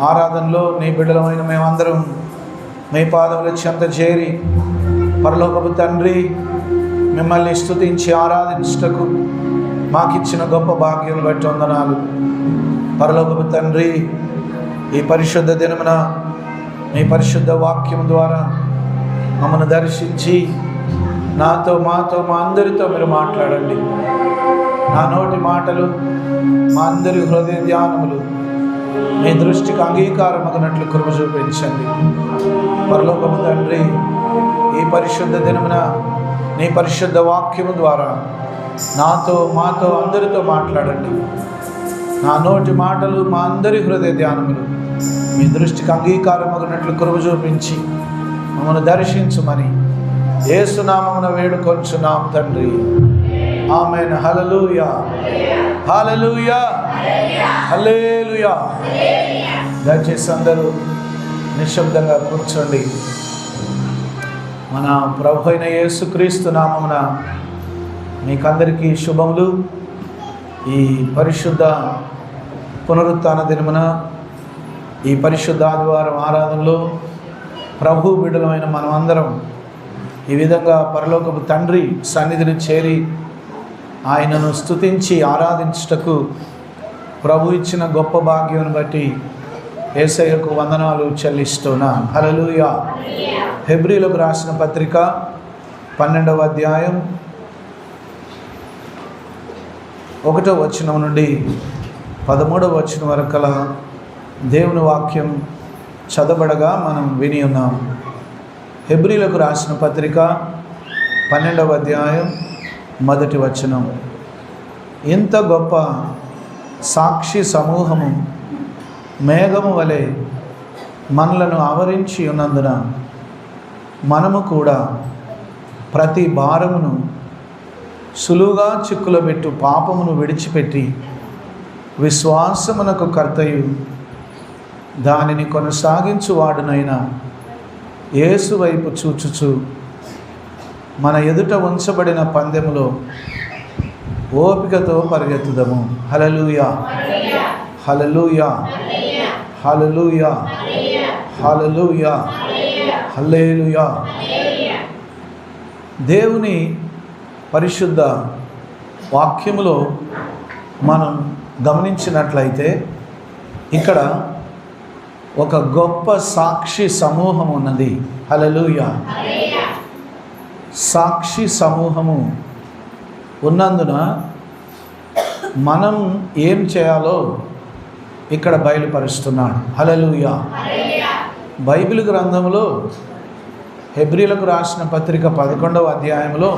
ఆరాధనలో నీ బిడ్డలమైన మేమందరం మీ పాదముల చెంత చేరి పరలోకపు తండ్రి మిమ్మల్ని స్తుతించి ఆరాధించుటకు మాకిచ్చిన గొప్ప భాగ్యం బట్టి వందనాలు. పరలోకపు తండ్రి, ఈ పరిశుద్ధ దినమున మీ పరిశుద్ధ వాక్యం ద్వారా మమ్మల్ని దర్శించి నాతో మాతో మా అందరితో మీరు మాట్లాడండి. నా నోటి మాటలు మా అందరి హృదయ ధ్యానములు మీ దృష్టికి అంగీకారమగినట్లు కృప చూపించండి. పరలోకపు తండ్రి, ఈ పరిశుద్ధ దినమున నీ పరిశుద్ధ వాక్యము ద్వారా నాతో మాతో అందరితో మాట్లాడండి. నా నోటి మాటలు మా అందరి హృదయ ధ్యానములు మీ దృష్టికి అంగీకారమగినట్లు కృప చూపించి మమ్మల్ని దర్శించుమని యేసు నామమున వేడుకొంచున్నాం తండ్రి. ఆమేన్. హల్లెలూయా, హల్లెలూయా, హల్లెలూయా. దయచేసి అందరూ నిశ్శబ్దంగా కూర్చోండి. మన ప్రభు అయిన యేసుక్రీస్తు నామమున మీకందరికీ శుభములు. ఈ పరిశుద్ధ పునరుత్థాన దినమున, ఈ పరిశుద్ధ ఆదివారం ఆరాధనలో ప్రభు బిడ్డలమైన మనమందరం ఈ విధంగా పరలోకపు తండ్రి సన్నిధిని చేరి ఆయనను స్తుతించి ఆరాధించుటకు ప్రభు ఇచ్చిన గొప్ప భాగ్యం బట్టి యేసయ్యకు వందనాలు చెల్లిస్తున్నాం. హల్లెలూయా. హెబ్రీలకు రాసిన పత్రిక 12వ అధ్యాయం 1వ వచనం నుండి 13వ వచనం వరకల దేవుని వాక్యం చదవబడగా మనం విని ఉన్నాం. హెబ్రీలకు రాసిన పత్రిక 12వ అధ్యాయం 1వ వచనం. ఇంత గొప్ప సాక్షి సమూహము మేఘము వలె మనలను ఆవరించి ఉన్నందున మనము కూడా ప్రతి భారమును సులువుగా చిక్కులబెట్టు పాపమును విడిచిపెట్టి విశ్వాసమునకు కర్తయు దానిని కొనసాగించువాడునైన యేసు వైపు చూచుచు మన ఎదుట ఉంచబడిన పందెములో ఓపికతో పరిగెత్తుదము. హల్లెలూయా, హల్లెలూయా, హల్లెలూయా, హల్లెలూయా, హల్లెలూయా. దేవుని పరిశుద్ధ వాక్యములో మనం గమనించినట్లయితే ఇక్కడ ఒక గొప్ప సాక్షి సమూహం ఉన్నది. హల్లెలూయా. సాక్షి సమూహము ఉన్నందున మనం ఏం చేయాలో ఇక్కడ బయలుపరుస్తున్నాడు. హల్లెలూయా. బైబిల్ గ్రంథంలో హెబ్రీలకు రాసిన పత్రిక 11వ అధ్యాయంలో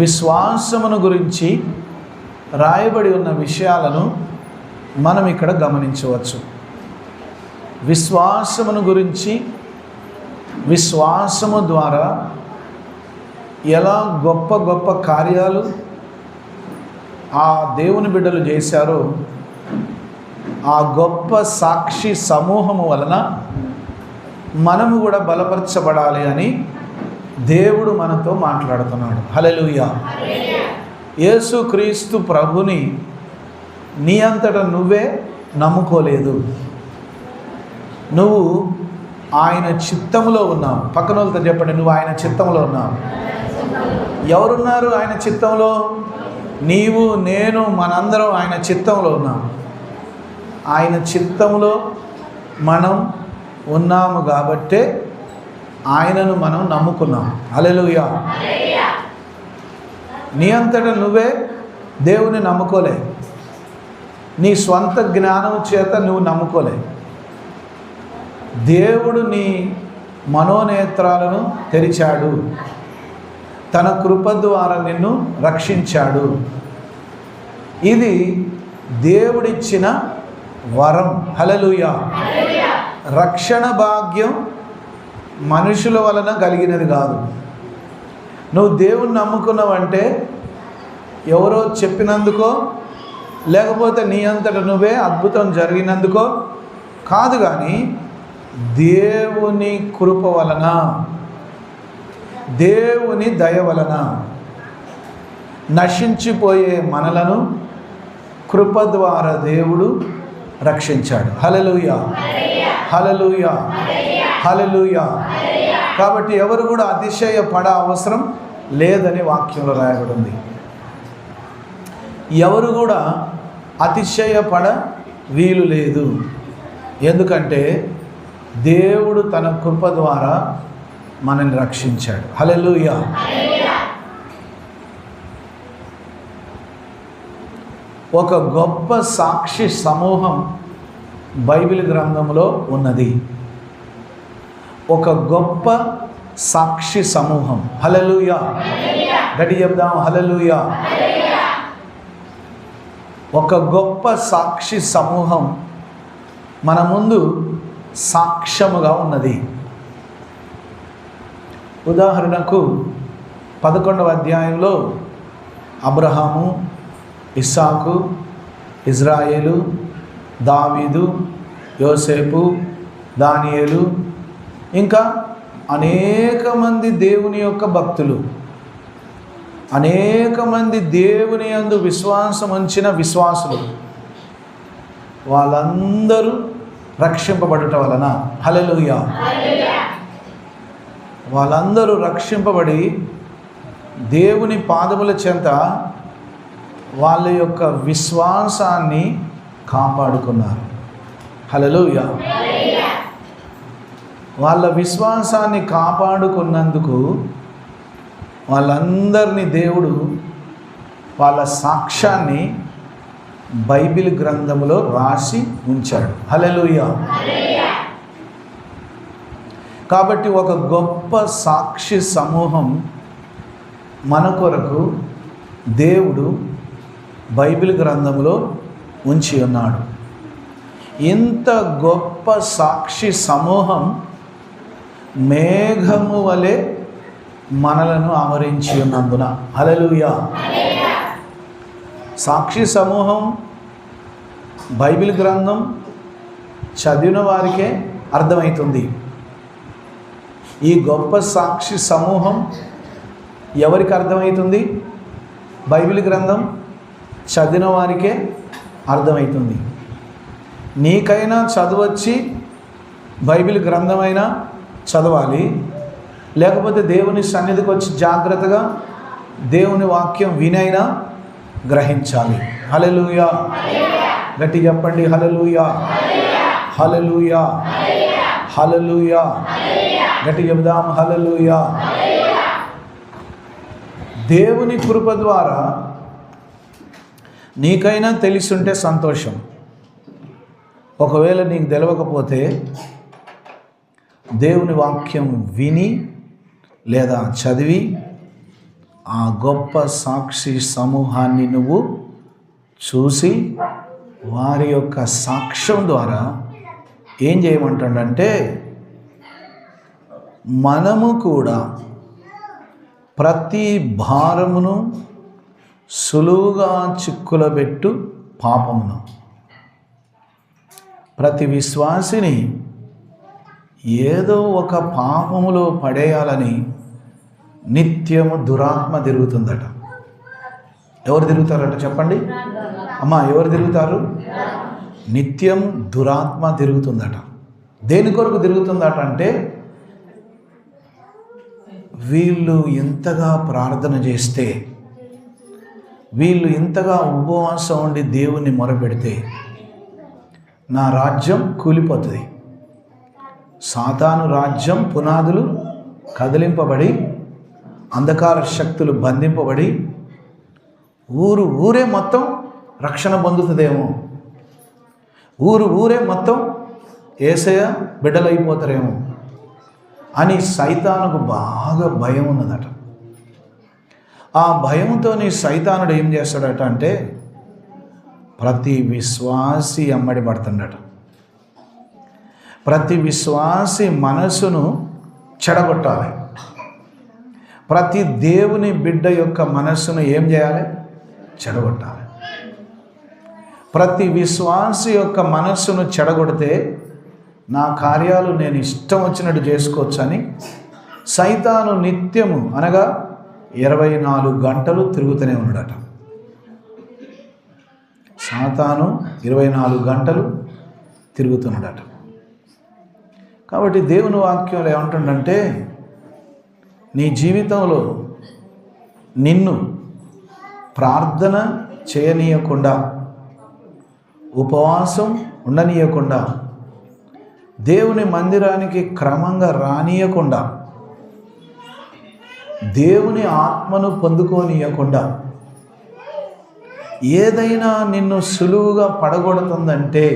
విశ్వాసమును గురించి రాయబడి ఉన్న విషయాలను మనం ఇక్కడ గమనించవచ్చు. విశ్వాసమును గురించి, విశ్వాసము ద్వారా ఎలా గొప్ప గొప్ప కార్యాలు ఆ దేవుని బిడ్డలు చేశారో, ఆ గొప్ప సాక్షి సమూహము వలన మనము కూడా బలపరచబడాలి అని దేవుడు మనతో మాట్లాడుతున్నాడు. హల్లెలూయా. యేసుక్రీస్తు ప్రభుని నీ అంతటా నువ్వే నమ్ముకోలేదు. నువ్వు ఆయన చిత్తములో ఉన్నావు. పక్కన వాళ్ళతో చెప్పండి, నువ్వు ఆయన చిత్తంలో ఉన్నావు. ఎవరున్నారు ఆయన చిత్తంలో? నీవు, నేను, మనందరం ఆయన చిత్తంలో ఉన్నాం. ఆయన చిత్తంలో మనం ఉన్నాము కాబట్టే ఆయనను మనం నమ్ముకున్నాం. హల్లెలూయా. నీ అంతటా నువ్వే దేవుని నమ్ముకోలే. నీ స్వంత జ్ఞానం చేత నువ్వు నమ్ముకోలే. దేవుడు నీ మనోనేత్రాలను తెరిచాడు. తన కృప ద్వారా నిన్ను రక్షించాడు. ఇది దేవుడిచ్చిన వరం. హల్లెలూయా. రక్షణ భాగ్యం మనుషుల వలన కలిగినది కాదు. నువ్వు దేవుణ్ణి నమ్ముకున్నావంటే ఎవరో చెప్పినందుకో, లేకపోతే నీ అంతట నువ్వే అద్భుతం జరిగినందుకో కాదు, కానీ దేవుని కృప వలన, దేవుని దయ వలన నశించిపోయే మనలను కృప ద్వారా దేవుడు రక్షించాడు. హల్లెలూయా, హల్లెలూయా, హల్లెలూయా. కాబట్టి ఎవరు కూడా అతిశయపడ అవసరం లేదని వాక్యంలో రాయబడి ఉంది. ఎవరు కూడా అతిశయపడ వీలు లేదు. ఎందుకంటే దేవుడు తన కృప ద్వారా మనల్ని రక్షించాడు. హల్లెలూయా. ఒక గొప్ప సాక్షి సమూహం బైబిల్ గ్రంథంలో ఉన్నది. ఒక గొప్ప సాక్షి సమూహం. హల్లెలూయా. గట్టిగా చెప్దాం, హల్లెలూయా. ఒక గొప్ప సాక్షి సమూహం మన ముందు సాక్ష్యముగా ఉన్నది. ఉదాహరణకు 11వ అధ్యాయంలో అబ్రహాము, ఇస్సాకు, ఇజ్రాయేలు, దావీదు, యోసేపు, దానియేలు, ఇంకా అనేక మంది దేవుని యొక్క భక్తులు, అనేక మంది దేవుని యందు విశ్వాసం ఉంచిన విశ్వాసులు, వాళ్ళందరూ రక్షింపబడుట వలన, హల్లెలూయా, వాళ్ళందరూ రక్షింపబడి దేవుని పాదముల చెంత వాళ్ళ యొక్క విశ్వాసాన్ని కాపాడుకున్నారు. హల్లెలూయా. వాళ్ళ విశ్వాసాన్ని కాపాడుకున్నందుకు వాళ్ళందరినీ దేవుడు వాళ్ళ సాక్ష్యాన్ని బైబిల్ గ్రంథంలో రాసి ఉంచాడు. హల్లెలూయా. కాబట్టి ఒక గొప్ప సాక్షి సమూహం మన కొరకు దేవుడు బైబిల్ గ్రంథంలో ఉంచి ఉన్నాడు. ఇంత గొప్ప సాక్షి సమూహం మేఘము వలె మనలను ఆవరించి ఉన్నందున, హల్లెలూయా. సాక్షి సమూహం బైబిల్ గ్రంథం చదివిన వారికే అర్థమవుతుంది. ఈ గొప్ప సాక్షి సమూహం ఎవరికి అర్థమవుతుంది? బైబిల్ గ్రంథం చదివిన వారికే అర్థమవుతుంది. నీకైనా చదవచ్చి బైబిల్ గ్రంథమైనా చదవాలి, లేకపోతే దేవుని సన్నిధికి వచ్చి జాగ్రత్తగా దేవుని వాక్యం వినైనా గ్రహించాలి. హల్లెలూయా. గట్టి చెప్పండి, హల్లెలూయా, హల్లెలూయా, హల్లెలూయా. గట్టి చెప్దాం, హల్లెలూయా. దేవుని కృప ద్వారా నీకైనా తెలిసుంటే సంతోషం. ఒకవేళ నీకు తెలియకపోతే దేవుని వాక్యం విని లేదా చదివి ఆ గొప్ప సాక్షి సమూహాన్ని నువ్వు చూసి వారి యొక్క సాక్ష్యం ద్వారా ఏం చేయమంటాడంటే, మనము కూడా ప్రతి భారమును సులువుగా చిక్కులబెట్టు పాపమును, ప్రతి విశ్వాసిని ఏదో ఒక పాపములో పడేయాలని నిత్యము దురాత్మ తిరుగుతుందట. ఎవరు తిరుగుతారట చెప్పండి అమ్మా, ఎవరు తిరుగుతారు? నిత్యం దురాత్మ తిరుగుతుందట. దేని కొరకు తిరుగుతుందట అంటే, వీళ్ళు ఎంతగా ప్రార్థన చేస్తే, వీళ్ళు ఇంతగా ఉపవాసం ఉండి దేవుణ్ణి మొరపెడితే నా రాజ్యం కూలిపోతుంది. సాతాను రాజ్యం పునాదులు కదిలింపబడి అంధకార శక్తులు బంధింపబడి ఊరే మొత్తం రక్షణ పొందుతుందేమో, ఊరే మొత్తం యేసయ్య బిడ్డలైపోతారేమో అని సైతానుకు బాగా భయం ఉన్నదట. ఆ భయంతోని సైతానుడు ఏం చేస్తాడట అంటే, ప్రతి విశ్వాసి అమ్మడి పడుతుండట. ప్రతి విశ్వాసి మనసును చెడగొట్టాలి. ప్రతి దేవుని బిడ్డ యొక్క మనస్సును ఏం చేయాలి? చెడగొట్టాలి. ప్రతి విశ్వాసి యొక్క మనస్సును చెడగొడితే నా కార్యాలు నేను ఇష్టం వచ్చినట్టు చేసుకోవచ్చు అని సైతాను నిత్యము అనగా 24 గంటలు తిరుగుతూనే ఉన్నాడట. సాతాను 24 గంటలు తిరుగుతున్నాడట. కాబట్టి దేవుని వాక్యంలో ఏమంటుండంటే, నీ జీవితంలో నిన్ను ప్రార్థన చేయనీయకుండా, ఉపవాసం ఉండనీయకుండా, దేవుని మందిరానికి క్రమంగా రానీయకుండా, దేవుని ఆత్మను పొందుకోనీయకుండా, ఏదైనా నిన్ను సులువుగా పడగొడుతుందంటే,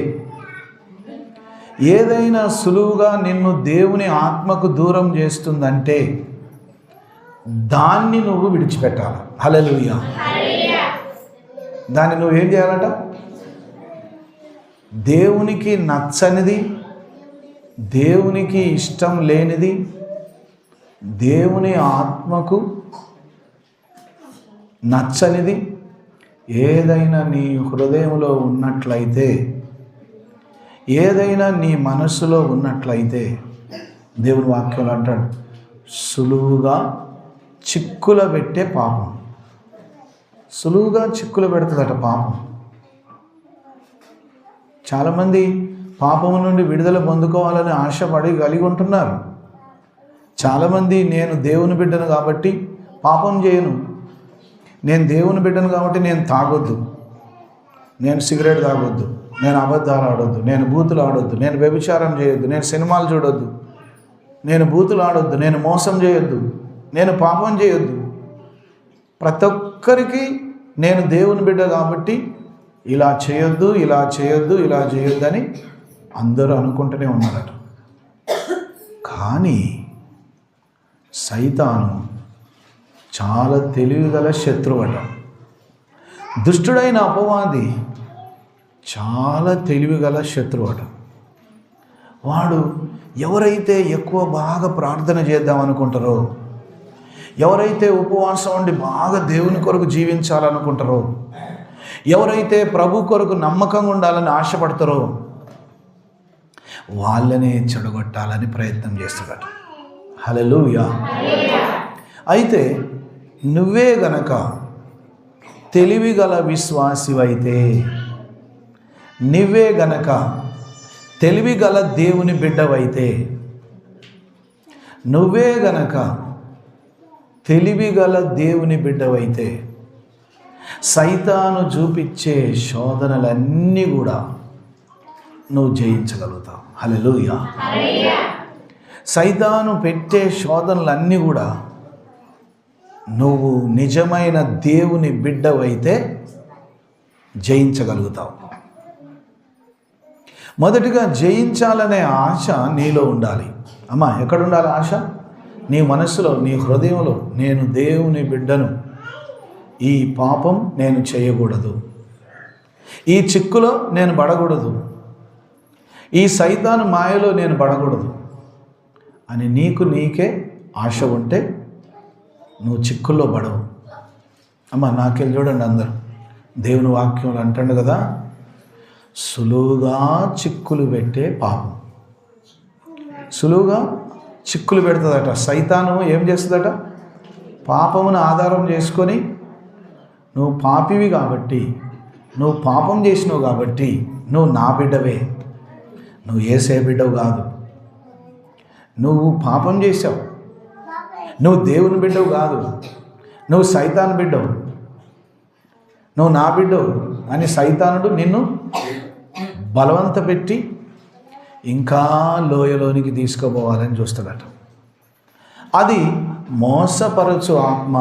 ఏదైనా సులువుగా నిన్ను దేవుని ఆత్మకు దూరం చేస్తుందంటే దాన్ని నువ్వు విడిచిపెట్టాలి. హల్లెలూయా. దాన్ని నువ్వేం చేయాలట? దేవునికి నచ్చనిది, దేవునికి ఇష్టం లేనిది, దేవుని ఆత్మకు నచ్చనిది ఏదైనా నీ హృదయంలో ఉన్నట్లయితే, ఏదైనా నీ మనస్సులో ఉన్నట్లయితే, దేవుని వాక్యంలో అంటాడు, సులువుగా చిక్కుల పెట్టే పాపం. సులువుగా చిక్కులు పెడుతుందట పాపం. చాలామంది పాపం నుండి విడుదల పొందుకోవాలని ఆశపడి కలిగి ఉంటున్నారు. చాలామంది నేను దేవుని బిడ్డను కాబట్టి పాపం చేయను, నేను దేవుని బిడ్డను కాబట్టి నేను తాగొద్దు, నేను సిగరెట్ తాగొద్దు, నేను అబద్ధాలు ఆడొద్దు, నేను బూతులు ఆడొద్దు, నేను వ్యభిచారం చేయొద్దు, నేను సినిమాలు చూడొద్దు, నేను బూతులు ఆడొద్దు, నేను మోసం చేయొద్దు, నేను పాపం చేయొద్దు. ప్రతి ఒక్కరికి నేను దేవుని బిడ్డ కాబట్టి ఇలా చేయొద్దు, ఇలా చేయొద్దు, ఇలా చేయొద్దు అని అందరూ అనుకుంటూనే ఉన్నారట. కానీ సైతాను చాలా తెలివిగల శత్రువు అట. దుష్టుడైన అపవాది చాలా తెలివిగల శత్రువు అట. వాడు ఎవరైతే ఎక్కువ బాగా ప్రార్థన చేద్దాం అనుకుంటారో, ఎవరైతే ఉపవాసం ఉండి బాగా దేవుని కొరకు జీవించాలనుకుంటారో, ఎవరైతే ప్రభు కొరకు నమ్మకంగా ఉండాలని ఆశపడతారో వాళ్ళనే చెడగొట్టాలని ప్రయత్నం చేస్తాడట. హల్లెలూయా. అయితే నువ్వే గనక తెలివిగల విశ్వాసివైతే, నువ్వే గనక తెలివిగల దేవుని బిడ్డవైతే, నువ్వే గనక తెలివిగల దేవుని బిడ్డవైతే, సైతాను చూపించే శోధనలన్నీ కూడా నువ్వు జయించగలుగుతావు. హల్లెలూయా. సైతాను పెట్టే శోధనలన్నీ కూడా నువ్వు నిజమైన దేవుని బిడ్డవైతే జయించగలుగుతావు. మొదటిగా జయించాలనే ఆశ నీలో ఉండాలి. అమ్మా, ఎక్కడ ఉండాలి ఆశ? నీ మనస్సులో, నీ హృదయంలో, నేను దేవుని బిడ్డను, ఈ పాపం నేను చేయకూడదు, ఈ చిక్కులో నేను పడకూడదు, ఈ సైతాను మాయలో నేను పడకూడదు అని నీకే ఆశ ఉంటే నువ్వు చిక్కుల్లో పడవు. అమ్మ, నాకెళ్ళి చూడండి, అందరూ దేవుని వాక్యంలో అంటాడు కదా, సులువుగా చిక్కులు పెట్టే పాపం. సులువుగా చిక్కులు పెడుతుందట. సైతాను ఏం చేస్తుందట? పాపమును ఆధారం చేసుకొని, నువ్వు పాపివి కాబట్టి, నువ్వు పాపం చేసినావు కాబట్టి నువ్వు నా బిడ్డవే, నువ్వు యేసే బిడ్డవు కాదు, నువ్వు పాపం చేసావు, నువ్వు దేవుని బిడ్డవు కాదు, నువ్వు సైతాను బిడ్డవు, నువ్వు నా బిడ్డవు అని సైతానుడు నిన్ను బలవంత పెట్టి ఇంకా లోయలోనికి తీసుకుపోవాలని చూస్తాడట. అది మోసపరచు ఆత్మ,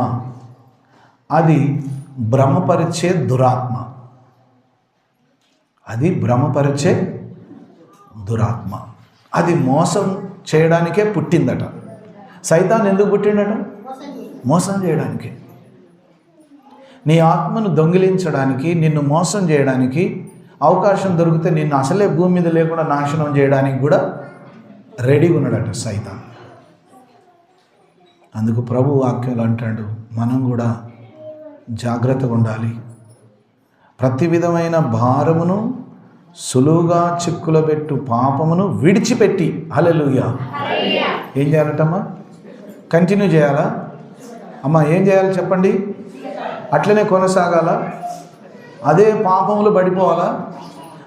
అది భ్రమపరిచే దురాత్మ, అది భ్రమపరిచే దురాత్మ. అది మోసం చేయడానికే పుట్టిందట. సైతాన్ ఎందుకు పుట్టిండట? మోసం చేయడానికి. నీ ఆత్మను దొంగిలించడానికి, నిన్ను మోసం చేయడానికి అవకాశం దొరికితే నిన్ను అసలే భూమి మీద లేకుండా నాశనం చేయడానికి కూడా రెడీగా ఉన్నాడట సైతాన్. అందుకు ప్రభు వాక్యంలో అంటాడు, మనం కూడా జాగ్రత్తగా ఉండాలి. ప్రతి విధమైన భారమును, సులువుగా చిక్కులో పెట్టు పాపమును విడిచిపెట్టి, హల్లెలూయా. ఏం చేయాలటమ్మా? కంటిన్యూ చేయాలా? అమ్మా, ఏం చేయాలి చెప్పండి? అట్లనే కొనసాగాల? అదే పాపములు పడిపోవాలా?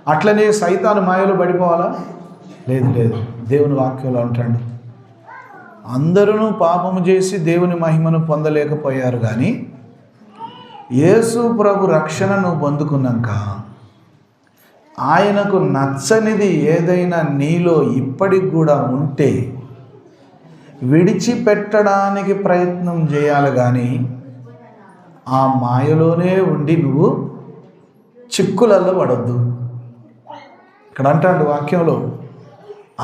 అట్లనే సైతాను మాయలో పడిపోవాలా? లేదు లేదు. దేవుని వాక్యంలో అంటాడు, అందరూ పాపము చేసి దేవుని మహిమను పొందలేకపోయారు, కానీ యేసు ప్రభు రక్షణను పొందుకున్నాక ఆయనకు నచ్చనిది ఏదైనా నీలో ఇప్పటికి కూడా ఉంటే విడిచిపెట్టడానికి ప్రయత్నం చేయాలి, కానీ ఆ మాయలోనే ఉండి నువ్వు చిక్కులలో పడొద్దు. ఇక్కడ అంటాడు వాక్యంలో,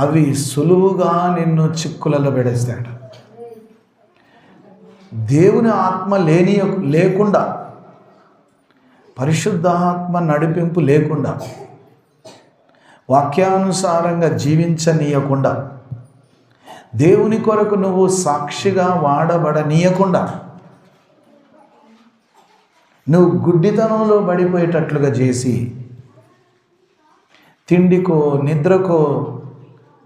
అవి సులువుగా నిన్ను చిక్కులలో పెడేస్తాడు. దేవుని ఆత్మ లేకుండా, పరిశుద్ధాత్మ నడిపింపు లేకుండా, వాక్యానుసారంగా జీవించనీయకుండా, దేవుని కొరకు నువ్వు సాక్షిగా వాడబడనీయకుండా నువ్వు గుడ్డితనంలో పడిపోయేటట్లుగా చేసి తిండికో, నిద్రకో,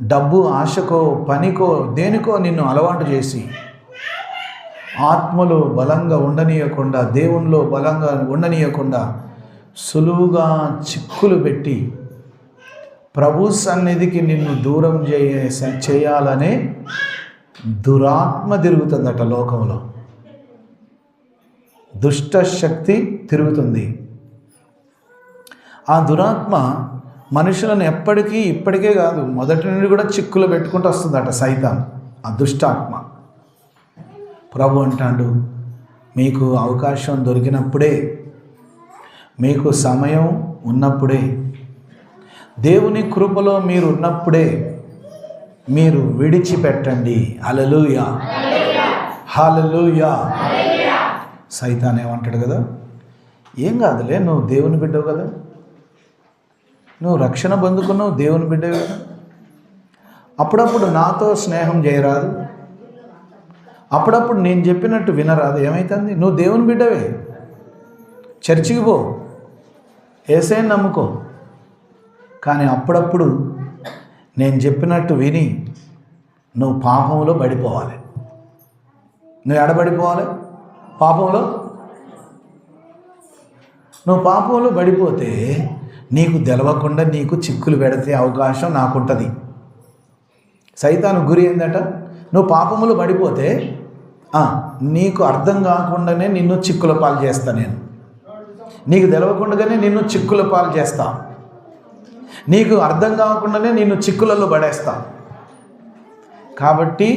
డబ్బు ఆశకో, పనికో, దేనికో నిన్ను అలవాటు చేసి ఆత్మలో బలంగా ఉండనీయకుండా, దేవునిలో బలంగా ఉండనీయకుండా సులువుగా చిక్కులు పెట్టి ప్రభు సన్నిధికి నిన్ను దూరం చేయాలనే దురాత్మ తిరుగుతుందట లోకంలో. దుష్ట శక్తి తిరుగుతుంది. ఆ దురాత్మ మనుషులను ఇప్పటికే కాదు, మొదటి నుండి కూడా చిక్కులు పెట్టుకుంటూ వస్తుందట సైతాన్, ఆ దుష్టాత్మ. ప్రభు అంటాడు, మీకు అవకాశం దొరికినప్పుడే, మీకు సమయం ఉన్నప్పుడే, దేవుని కృపలో మీరు ఉన్నప్పుడే మీరు విడిచిపెట్టండి. హల్లెలూయా, హల్లెలూయా. సైతాన్ ఏమంటాడు కదా, ఏం కాదులే, నువ్వు దేవుని బిడ్డవు కదా, నువ్వు రక్షణ పొందుకున్నావు, దేవుని బిడ్డవు కదా, అప్పుడప్పుడు నాతో స్నేహం చేయరాదు, అప్పుడప్పుడు నేను చెప్పినట్టు వినరాదు, ఏమవుతుంది? నువ్వు దేవుని బిడ్డవే, చర్చికి పో, యేసయ్యని నమ్ముకో, కానీ అప్పుడప్పుడు నేను చెప్పినట్టు విని నువ్వు పాపంలో పడిపోవాలి. నువ్వు ఎడబడిపోవాలి? పాపంలో. నువ్వు పాపంలో పడిపోతే నీకు తెలవకుండా నీకు చిక్కులు పెడితే అవకాశం నాకుంటుంది. సైతాను గురి ఏందట, నువ్వు పాపములు పడిపోతే నీకు అర్థం కాకుండానే నిన్ను చిక్కుల పాలు చేస్తా, నేను నీకు తెలవకుండానే నిన్ను చిక్కుల పాలు చేస్తా, నీకు అర్థం కాకుండానే నిన్ను చిక్కులలో పడేస్తా. కాబట్టి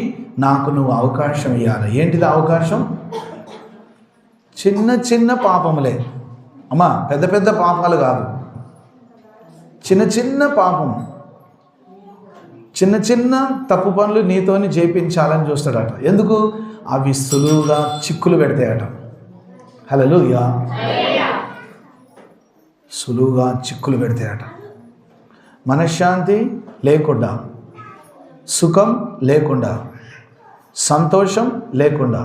నువ్వు అవకాశం ఇవ్వాలి. ఏంటిది అవకాశం? చిన్న చిన్న పాపములే అమ్మా, పెద్ద పెద్ద పాపాలు కాదు, చిన్న చిన్న పాపం, చిన్న చిన్న తప్పు పనులు నీతోని చేయించాలని చూస్తాడట. ఎందుకు? అవి సులువుగా చిక్కులు పెడతాయట. హల్లెలూయా. సులువుగా చిక్కులు పెడతాయట. మనశ్శాంతి లేకుండా, సుఖం లేకుండా, సంతోషం లేకుండా,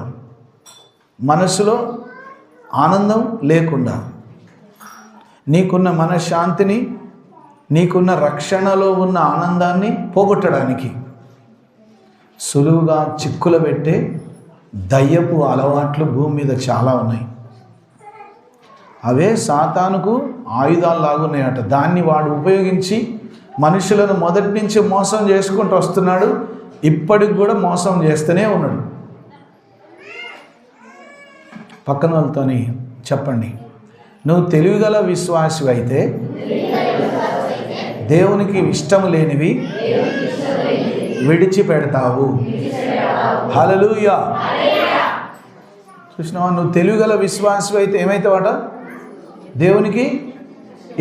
మనసులో ఆనందం లేకుండా, నీకున్న మనశ్శాంతిని, నీకున్న రక్షణలో ఉన్న ఆనందాన్ని పోగొట్టడానికి సులువుగా చిక్కులు పెట్టే దయ్యపు అలవాట్లు భూమి మీద చాలా ఉన్నాయి. అవే సాతానుకు ఆయుధాలు లాగున్నాయట. దాన్ని వాడు ఉపయోగించి మనుషులను మొదటి నుంచి మోసం చేసుకుంటూ వస్తున్నాడు. ఇప్పటికి కూడా మోసం చేస్తూనే ఉన్నాడు. పక్కన వాళ్ళతోని చెప్పండి, నువ్వు తెలివిగల విశ్వాసి అయితే దేవునికి ఇష్టం లేనివి విడిచిపెడతావు. హల్లెలూయా. చూసినావా? నువ్వు తెలివిగల విశ్వాసి అయితే ఏమైతావట? దేవునికి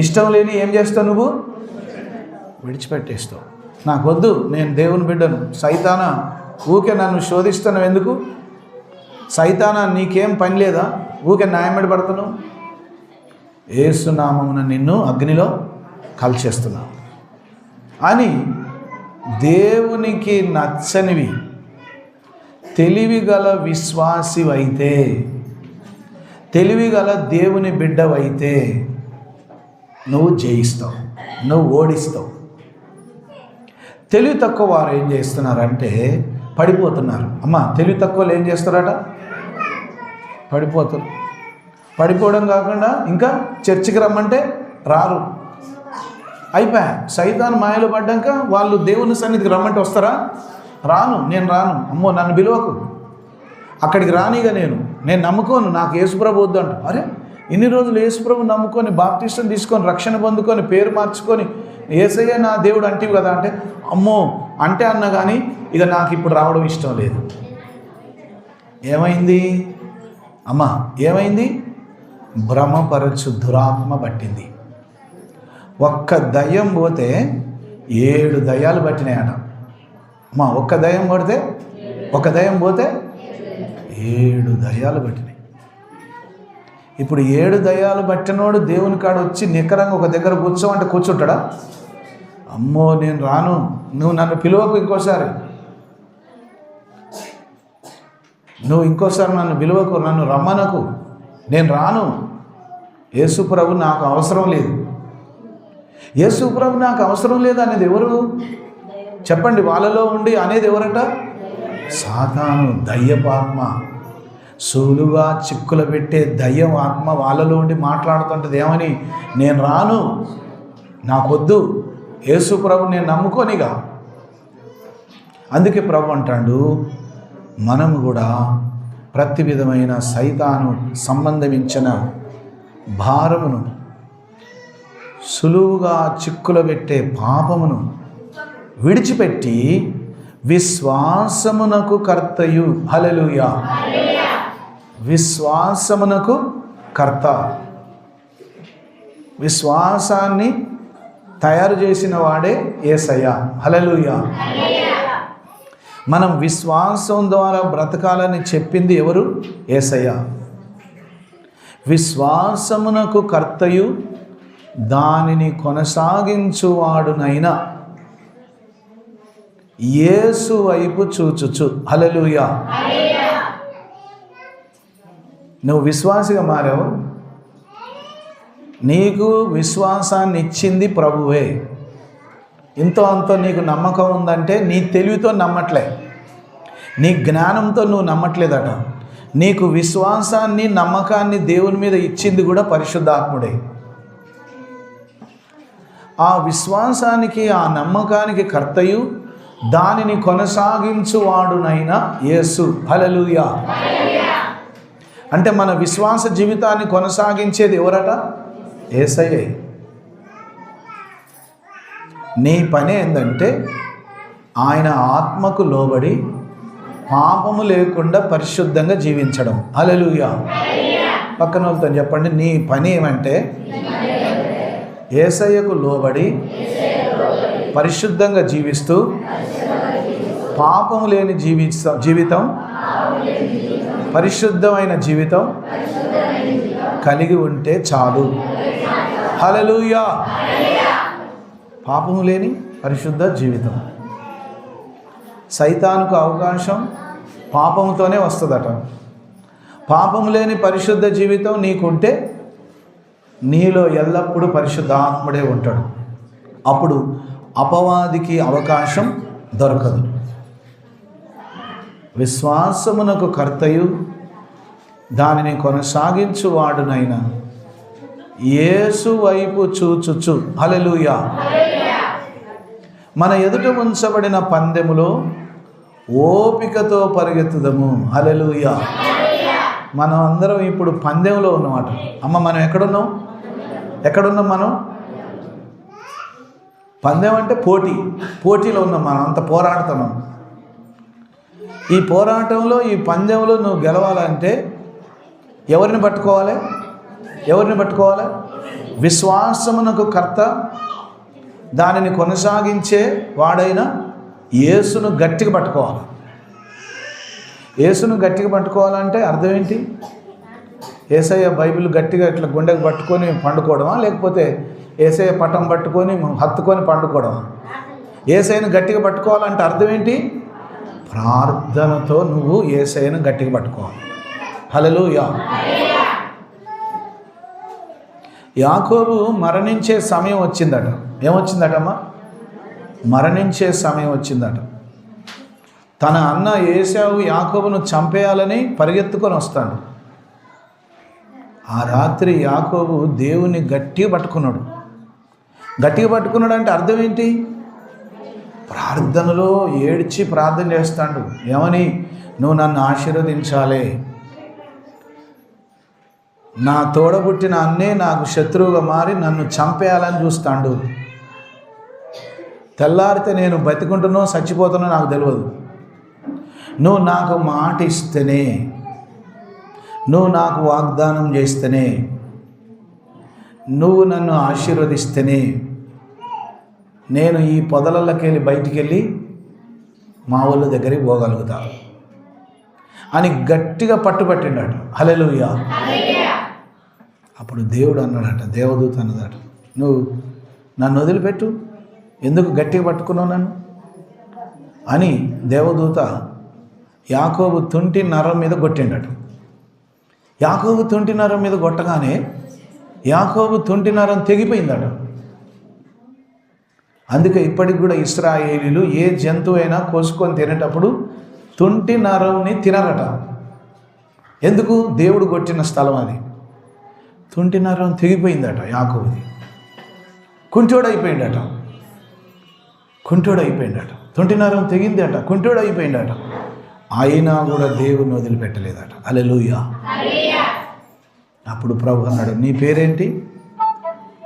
ఇష్టం లేని ఏం చేస్తావు? నువ్వు విడిచిపెట్టేస్తావు. నాకు వద్దు, నేను దేవుని బిడ్డను. సైతానా, ఊకే నన్ను శోధిస్తున్నావు ఎందుకు? సైతానా, నీకేం పని లేదా? ఊకే న్యాయం పడుతున్నావు. యేసు నామమున నిన్ను అగ్నిలో కాల్చేస్తున్నావు అని దేవునికి నచ్చనివి తెలివిగల విశ్వాసివైతే, తెలివిగల దేవుని బిడ్డవైతే నువ్వు జయిస్తావు, నువ్వు ఓడిస్తావు. తెలివి తక్కువ వారు ఏం చేస్తున్నారంటే పడిపోతున్నారు. అమ్మా, తెలివి తక్కువలు ఏం చేస్తారట? పడిపోతారు. పడిపోవడం కాకుండా ఇంకా చర్చికి రమ్మంటే రారు. అయిపోయా. సైతాను మాయలో పడ్డాక వాళ్ళు దేవుని సన్నిధికి రమ్మంటే వస్తారా? నేను రాను. అమ్మో నన్ను పిలువకు, అక్కడికి రానిగా నేను నమ్ముకోను, నాకు యేసుప్రభు వద్దు అంట. అరే ఇన్ని రోజులు యేసుప్రభు నమ్ముకొని బాప్టిస్టం తీసుకొని రక్షణ పొందుకొని పేరు మార్చుకొని యేసయ్య నా దేవుడు అంటివి కదా అంటే, అమ్మో అంటే అన్నా కానీ ఇక నాకు ఇప్పుడు రావడం ఇష్టం లేదు. ఏమైంది అమ్మా? ఏమైంది? భ్రమపరచు దురాత్మ పట్టింది. ఒక్క దయ్యం పోతే 7 దయ్యాలు పట్టినాయట. అమ్మా ఒక్క దయ్యం పోతే 7 దయ్యాలు పట్టినాయి. ఇప్పుడు 7 దయ్యాలు పట్టినోడు దేవుని కాడ వచ్చి నికరంగా ఒక దగ్గర కూర్చోమంటే కూర్చుంటాడా? అమ్మో నేను రాను, నువ్వు నన్ను పిలువకు, ఇంకోసారి నన్ను పిలువకు, నన్ను రమ్మనకు, నేను రాను. యేసుప్రభు నాకు అవసరం లేదు. యేసుప్రభు నాకు అవసరం లేదు అనేది ఎవరు చెప్పండి? వాళ్ళలో ఉండి అనేది ఎవరట? సాతాను, దయ్యపాత్మ, సూలుగా చిక్కులు పెట్టే దయ్యం ఆత్మ వాళ్ళలో ఉండి మాట్లాడుతుంటుంది. ఏమని? నేను రాను, నాకొద్దు, యేసు ప్రభు నేను నమ్ముకోనిగా. అందుకే ప్రభు అంటాడు, మనం కూడా ప్రతి విధమైన సైతాను సంబంధించిన భారమును, సులువుగా చిక్కులు పెట్టే పాపమును విడిచిపెట్టి విశ్వాసమునకు కర్తయు, హల్లెలూయా, విశ్వాసమునకు కర్త, విశ్వాసాన్ని తయారు చేసిన వాడే యేసయ్య, హల్లెలూయా. మనం విశ్వాసం ద్వారా బ్రతకాలని చెప్పింది ఎవరు? యేసయ్య. విశ్వాసమునకు కర్తయు దానిని కొనసాగించువాడునైనా యేసు వైపు చూచుచు, హల్లెలూయా. నువ్వు విశ్వాసిగా మారావు, నీకు విశ్వాసాన్ని ఇచ్చింది ప్రభువే. ఇంతో అంతో నీకు నమ్మకం ఉందంటే నీ తెలివితో నమ్మట్లే, నీ జ్ఞానంతో నువ్వు నమ్మట్లేదట. నీకు విశ్వాసాన్ని, నమ్మకాన్ని దేవుని మీద ఇచ్చింది కూడా పరిశుద్ధాత్ముడే. ఆ విశ్వాసానికి, ఆ నమ్మకానికి కర్తయు దానిని కొనసాగించువాడునైనా యేసు, హల్లెలూయా. అంటే మన విశ్వాస జీవితాన్ని కొనసాగించేది ఎవరట? యేసయ్యే. నీ పని ఏంటంటే ఆయన ఆత్మకు లోబడి పాపము లేకుండా పరిశుద్ధంగా జీవించడం, హల్లెలూయా. పక్కన వాళ్ళతో చెప్పండి, నీ పని ఏమంటే యేసయ్యకు లోబడి పరిశుద్ధంగా జీవిస్తూ పాపము లేని జీవితం, పరిశుద్ధమైన జీవితం కలిగి ఉంటే చాలు, హల్లెలూయా. పాపము లేని పరిశుద్ధ జీవితం. సైతానుకు అవకాశం పాపముతోనే వస్తుందట. పాపము లేని పరిశుద్ధ జీవితం నీకుంటే నీలో ఎల్లప్పుడూ పరిశుద్ధాత్ముడే ఉంటాడు. అప్పుడు అపవాదికి అవకాశం దొరకదు. విశ్వాసమునకు కర్తయు దానిని కొనసాగించువాడునైనా యేసు వైపు చూచుచు, హల్లెలూయా. మన ఎదుట ఉంచబడిన పందెములో ఓపికతో పరిగెత్తుదము, హల్లెలూయా. మనం అందరం ఇప్పుడు పందెంలో ఉన్నమాట. అమ్మ మనం ఎక్కడున్నాం మనం? పందెం అంటే పోటీలో ఉన్నాం మనం, అంత పోరాడుతున్నాం. ఈ పోరాటంలో, ఈ పందెంలో నువ్వు గెలవాలంటే ఎవరిని పట్టుకోవాలి? విశ్వాసమునకు కర్త, దానిని కొనసాగించే వాడైన యేసును గట్టిగా పట్టుకోవాలి. యేసును గట్టిగా పట్టుకోవాలంటే అర్థం ఏంటి? యేసయ్య బైబిల్ గట్టిగా ఇట్లా గుండెకు పట్టుకొని పండుకోవడమా, లేకపోతే యేసయ్య పటం పట్టుకొని హత్తుకొని పండుకోవడమా? యేసయ్యను గట్టిగా పట్టుకోవాలంటే అర్థం ఏంటి? ప్రార్థనతో నువ్వు యేసయ్యను గట్టిగా పట్టుకోవాలి, హల్లెలూయా. యాకోబు మరణించే సమయం వచ్చిందట. ఏమొచ్చిందటమ్మా? మరణించే సమయం వచ్చిందట. తన అన్న ఏశావు యాకోబును చంపేయాలని పరిగెత్తుకొని వస్తాడు. ఆ రాత్రి యాకోబు దేవుని గట్టిగా పట్టుకున్నాడు. గట్టిగా పట్టుకున్నాడు అంటే అర్థం ఏంటి? ప్రార్థనలో ఏడ్చి ప్రార్థన చేస్తాడు. ఏమని? నువ్వు నన్ను ఆశీర్వదించాలి, నా తోడబుట్టిన అన్నే నాకు శత్రువుగా మారి నన్ను చంపేయాలని చూస్తాడు. తెల్లారితే నేను బతికుంటునో చచ్చిపోతానో నాకు తెలియదు. నువ్వు నాకు మాట ఇస్తేనే, నువ్వు నాకు వాగ్దానం చేస్తేనే, నువ్వు నన్ను ఆశీర్వదిస్తేనే నేను ఈ పొదలలోకి వెళ్ళి బయటికి వెళ్ళి మా వాళ్ళ దగ్గరికి పోగలుగుతా అని గట్టిగా పట్టుబట్టిండట. హల్లెలూయా. అప్పుడు దేవుడు అన్నాడట, దేవదూత అన్నదట, నువ్వు నన్ను వదిలిపెట్టు, ఎందుకు గట్టిగా పట్టుకున్నావు నన్ను అని దేవదూత యాకోబు తుంటి నరం మీద కొట్టిండట. యాకోబు తుంటి నరం మీద కొట్టగానే యాకోబు తుంటి నరం తెగిపోయిందట. అందుకే ఇప్పటికి కూడా ఇశ్రాయేలీలు ఏ జంతువు అయినా కోసుకొని తినేటప్పుడు తుంటి నరంని తినరట. ఎందుకు? దేవుడు కొట్టిన స్థలం అది. తుంటి నరం తెగిపోయిందట యాకోబుది. కుంటోడైపోయిందట. తుంటి నరం తెగిందట, కుంటోడైపోయిందట. అయినా కూడా దేవుని వదిలిపెట్టలేదట. హల్లెలూయా. అప్పుడు ప్రభు అన్నాడు, నీ పేరేంటి?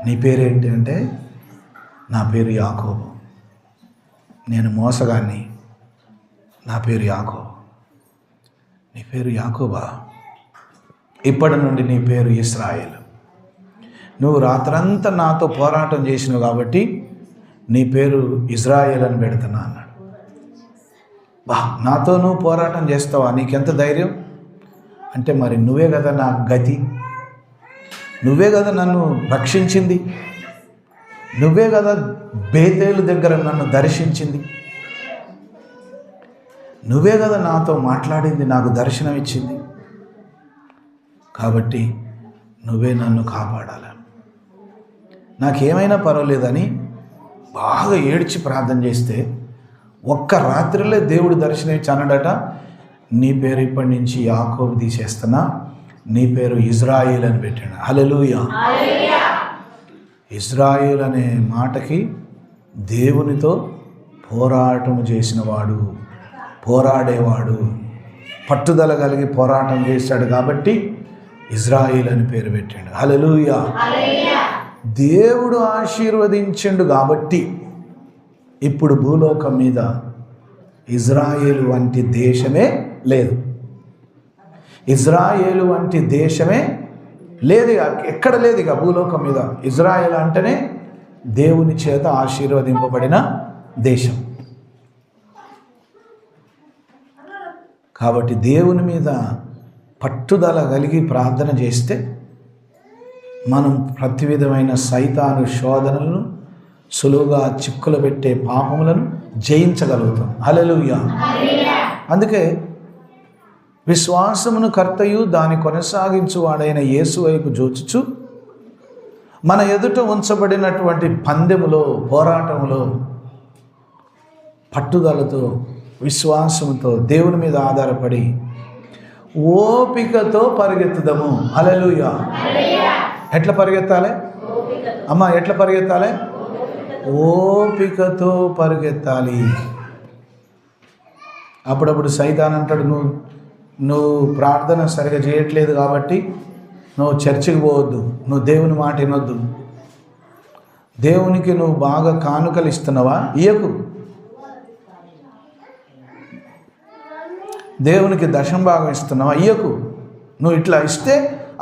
నీ పేరేంటి అంటే, నా పేరు యాకోబు, నేను మోసగాన్ని, నా పేరు యాకోబు. నీ పేరు యాకోబా? ఇప్పటి నుండి నీ పేరు ఇశ్రాయేలు. నువ్వు రాత్రంతా నాతో పోరాటం చేసినావు కాబట్టి నీ పేరు ఇజ్రాయేల్ అని పెడుతున్నా అన్నాడు. నాతో నువ్వు పోరాటం చేస్తావా? నీకెంత ధైర్యం అంటే, మరి నువ్వే కదా నా గతి, నువ్వే కదా నన్ను రక్షించింది, నువ్వే కదా బేతేలు దగ్గర నన్ను దర్శించింది, నువ్వే కదా నాతో మాట్లాడింది, నాకు దర్శనం ఇచ్చింది, కాబట్టి నువ్వే నన్ను కాపాడాలి, నాకేమైనా పర్వాలేదని బాగా ఏడ్చి ప్రార్థన చేస్తే ఒక్క రాత్రిలో దేవుడు దర్శనం ఇచ్చి అన్నాడట, నీ పేరు ఇప్పటి నుంచి యాకోబు తీసేస్తున్నా, నీ పేరు ఇజ్రాయేల్ అని పెట్టాడు. హల్లెలూయా. ఇజ్రాయేల్ అనే మాటకి దేవునితో పోరాటం చేసినవాడు, పోరాడేవాడు, పట్టుదల కలిగి పోరాటం చేశాడు కాబట్టి ఇజ్రాయేల్ అని పేరు పెట్టాడు. హల్లెలూయా. దేవుడు ఆశీర్వదించిండు కాబట్టి ఇప్పుడు భూలోకం మీద ఇజ్రాయేలు వంటి దేశమే లేదు. ఇజ్రాయేలు వంటి దేశమే లేదు, ఎక్కడ లేదు ఇక భూలోకం మీద. ఇజ్రాయేల్ అంటేనే దేవుని చేత ఆశీర్వదింపబడిన దేశం. కాబట్టి దేవుని మీద పట్టుదల కలిగి ప్రార్థన చేస్తే మనం ప్రతి విధమైన సైతాను శోధనలను, సులువుగా చిక్కులు పెట్టే పాపములను జయించగలుగుతాం. హల్లెలూయా. అందుకే విశ్వాసమును కర్తయు దాని కొనసాగించువాడైన యేసు వైపు జోచుచు మన ఎదుట ఉంచబడినటువంటి పందెములో, పోరాటములో పట్టుదలతో, విశ్వాసంతో, దేవుని మీద ఆధారపడి ఓపికతో పరిగెత్తుదాము. హల్లెలూయా. ఎట్లా పరిగెత్తాలి అమ్మా? ఎట్లా పరిగెత్తాలి? ఓపికతో పరిగెత్తాలి. అప్పుడప్పుడు సైతాన్ అంటాడు, నువ్వు ప్రార్థన సరిగా చేయట్లేదు కాబట్టి నువ్వు చర్చికి పోవద్దు, నువ్వు దేవుని మాట వినొద్దు, దేవునికి నువ్వు బాగా కానుకలు ఇస్తున్నావా? ఇయ్యకు. దేవునికి దశం భాగం ఇస్తున్నావా? ఇయ్యకు. నువ్వు ఇట్లా ఇస్తే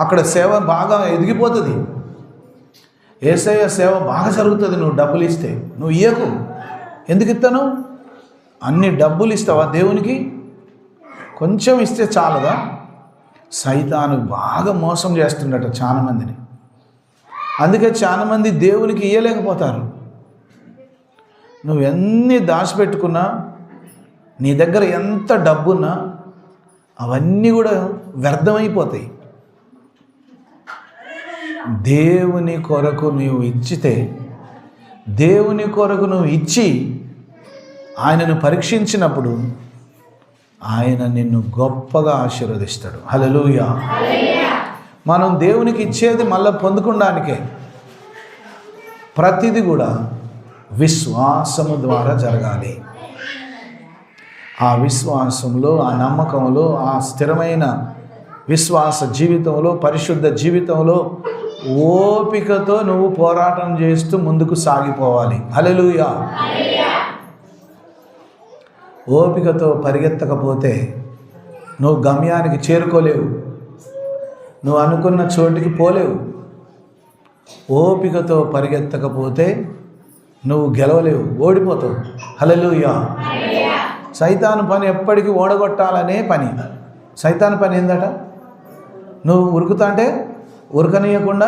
అక్కడ సేవ బాగా ఎదిగిపోతుంది, యేసయ్య సేవ బాగా జరుగుతుంది. నువ్వు డబ్బులు ఇస్తే నువ్వు ఇయ్యకు. ఎందుకు ఇస్తాను? అన్ని డబ్బులు ఇస్తావా దేవునికి? కొంచెం ఇస్తే చాలదా? సైతాను బాగా మోసం చేస్తుండట చాలామందిని. అందుకే చాలామంది దేవునికి ఇయ్యలేకపోతారు. నువ్వు ఎన్ని దాచిపెట్టుకున్నా, నీ దగ్గర ఎంత డబ్బున్నా అవన్నీ కూడా వ్యర్థమైపోతాయి. దేవుని కొరకు నువ్వు ఇచ్చితే, దేవుని కొరకు నువ్వు ఇచ్చి ఆయనను పరీక్షించినప్పుడు ఆయన నిన్ను గొప్పగా ఆశీర్వదిస్తాడు. హల్లెలూయా. మనం దేవునికి ఇచ్చేది మళ్ళీ పొందుకోవడానికే. ప్రతిదీ కూడా విశ్వాసము ద్వారా జరగాలి. ఆ విశ్వాసంలో, ఆ నమ్మకంలో, ఆ స్థిరమైన విశ్వాస జీవితంలో, పరిశుద్ధ జీవితంలో ఓపికతో నువ్వు పోరాటం చేస్తూ ముందుకు సాగిపోవాలి. హల్లెలూయా. ఓపికతో పరిగెత్తకపోతే నువ్వు గమ్యానికి చేరుకోలేవు, నువ్వు అనుకున్న చోటికి పోలేవు. ఓపికతో పరిగెత్తకపోతే నువ్వు గెలవలేవు, ఓడిపోతావు. హల్లెలూయా. సైతాను పని ఎప్పటికీ ఓడగొట్టాలనే పని. సైతాను పని ఏందట? నువ్వు ఉరుకుతాంటే ఉరకనీయకుండా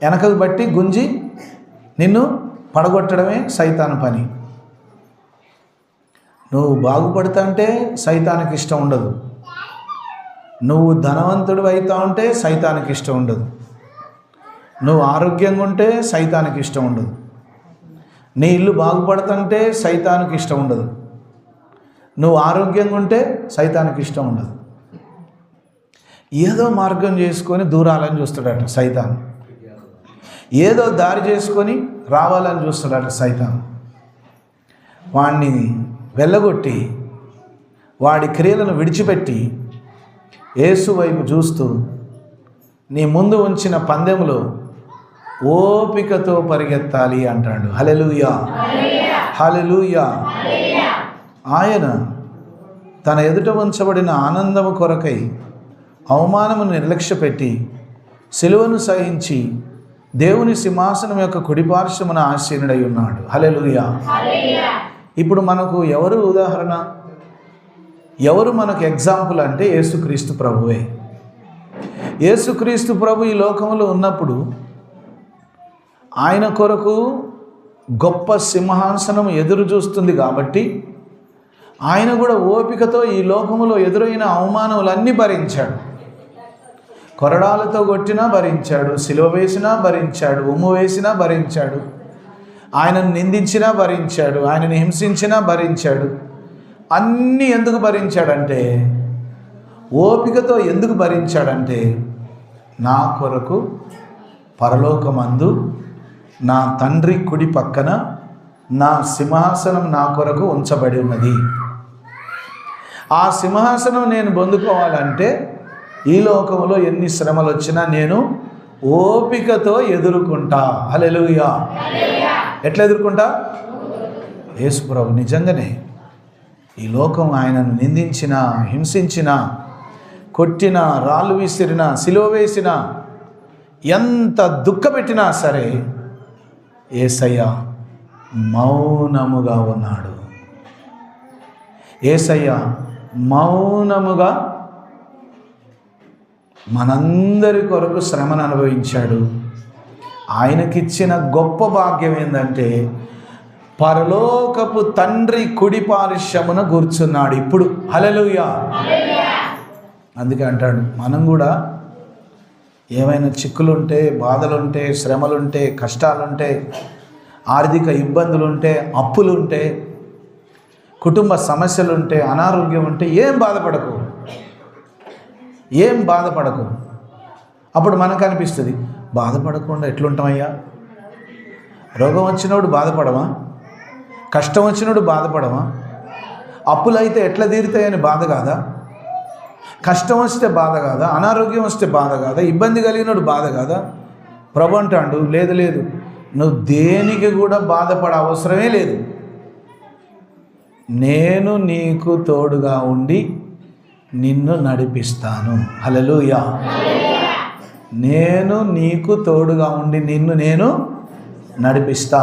వెనకకు బట్టి గుంజి నిన్ను పడగొట్టడమే సైతాను పని. నువ్వు బాగుపడుతుంటే సైతానికి ఇష్టం ఉండదు. నువ్వు ధనవంతుడు అవుతా ఉంటే సైతానికి ఇష్టం ఉండదు. నువ్వు ఆరోగ్యంగా ఉంటే సైతానికి ఇష్టం ఉండదు. నీ ఇల్లు బాగుపడుతుంటే సైతానికి ఇష్టం ఉండదు. నువ్వు ఆరోగ్యంగా ఉంటే సైతానికి ఇష్టం ఉండదు. ఏదో మార్గం చేసుకొని దూరాలని చూస్తాడట సైతాన్. ఏదో దారి చేసుకొని రావాలని చూస్తాడట సైతాన్. వాడిని వెళ్ళగొట్టి వాడి క్రియలను విడిచిపెట్టి యేసు వైపు చూస్తూ నీ ముందు ఉంచిన పందెములో ఓపికతో పరిగెత్తాలి అంటాడు. హల్లెలూయా, హల్లెలూయా. ఆయన తన ఎదుట ఉంచబడిన ఆనందము కొరకై అవమానమును నిర్లక్ష్యపెట్టి సిలువను సహించి దేవుని సింహాసనం యొక్క కుడిపార్శ్వమున ఆసీనుడై ఉన్నాడు. హల్లెలూయా. ఇప్పుడు మనకు ఎవరు ఉదాహరణ, ఎవరు మనకు ఎగ్జాంపుల్ అంటే యేసుక్రీస్తు ప్రభువే. యేసుక్రీస్తు ప్రభు ఈ లోకంలో ఉన్నప్పుడు ఆయన కొరకు గొప్ప సింహాసనం ఎదురు చూస్తుంది కాబట్టి ఆయన కూడా ఓపికతో ఈ లోకములో ఎదురైన అవమానములన్నీ భరించాడు. కొరడాలతో కొట్టినా భరించాడు, సిలువ వేసినా భరించాడు, ఉమ్ము వేసినా భరించాడు, ఆయనను నిందించినా భరించాడు, ఆయనను హింసించినా భరించాడు. అన్నీ ఎందుకు భరించాడంటే, ఓపికతో ఎందుకు భరించాడంటే, నా కొరకు పరలోకమందు నా తండ్రి కుడి పక్కన నా సింహాసనం నా కొరకు ఉంచబడి ఉన్నది. ఆ సింహాసనం నేను పొందుకోవాలంటే ఈ లోకంలో ఎన్ని శ్రమలు వచ్చినా నేను ఓపికతో ఎదుర్కొంటా. హల్లెలూయా. ఎట్లా ఎదుర్కొంటా? యేసు ప్రభు నిజంగానే ఈ లోకం ఆయనను నిందించిన, హింసించిన, కొట్టిన, రాళ్ళు విసిరిన, సిలువ వేసిన, ఎంత దుఃఖపెట్టినా సరే యేసయ్య మౌనముగా ఉన్నాడు. యేసయ్య మౌనముగా మనందరి కొరకు శ్రమను అనుభవించాడు. ఆయనకిచ్చిన గొప్ప భాగ్యం ఏంటంటే పరలోకపు తండ్రి కుడి పార్శ్వమున కూర్చున్నాడు ఇప్పుడు. హల్లెలూయా. అందుకే అంటాడు, మనం కూడా ఏమైనా చిక్కులుంటే, బాధలుంటే, శ్రమలుంటే, కష్టాలుంటే, ఆర్థిక ఇబ్బందులుంటే, అప్పులుంటే, కుటుంబ సమస్యలుంటే, అనారోగ్యం ఉంటే ఏం బాధపడకు, ఏం బాధపడకు. అప్పుడు మనకు అనిపిస్తుంది, బాధపడకుండా ఎట్లుంటామయ్యా? రోగం వచ్చినప్పుడు బాధపడమా? కష్టం వచ్చినప్పుడు బాధపడమా? అప్పులైతే ఎట్లా తీరుతాయని బాధ కాదా? కష్టం వస్తే బాధ కాదా? అనారోగ్యం వస్తే బాధ కాదా? ఇబ్బంది కలిగినప్పుడు బాధ కాదా? ప్రభు అంటాడు, లేదు లేదు, నువ్వు దేనికి కూడా బాధపడ అవసరమే లేదు. నేను నీకు తోడుగా ఉండి నిన్ను నడిపిస్తాను. హల్లెలూయా. నేను నీకు తోడుగా ఉండి నేను నడిపిస్తా.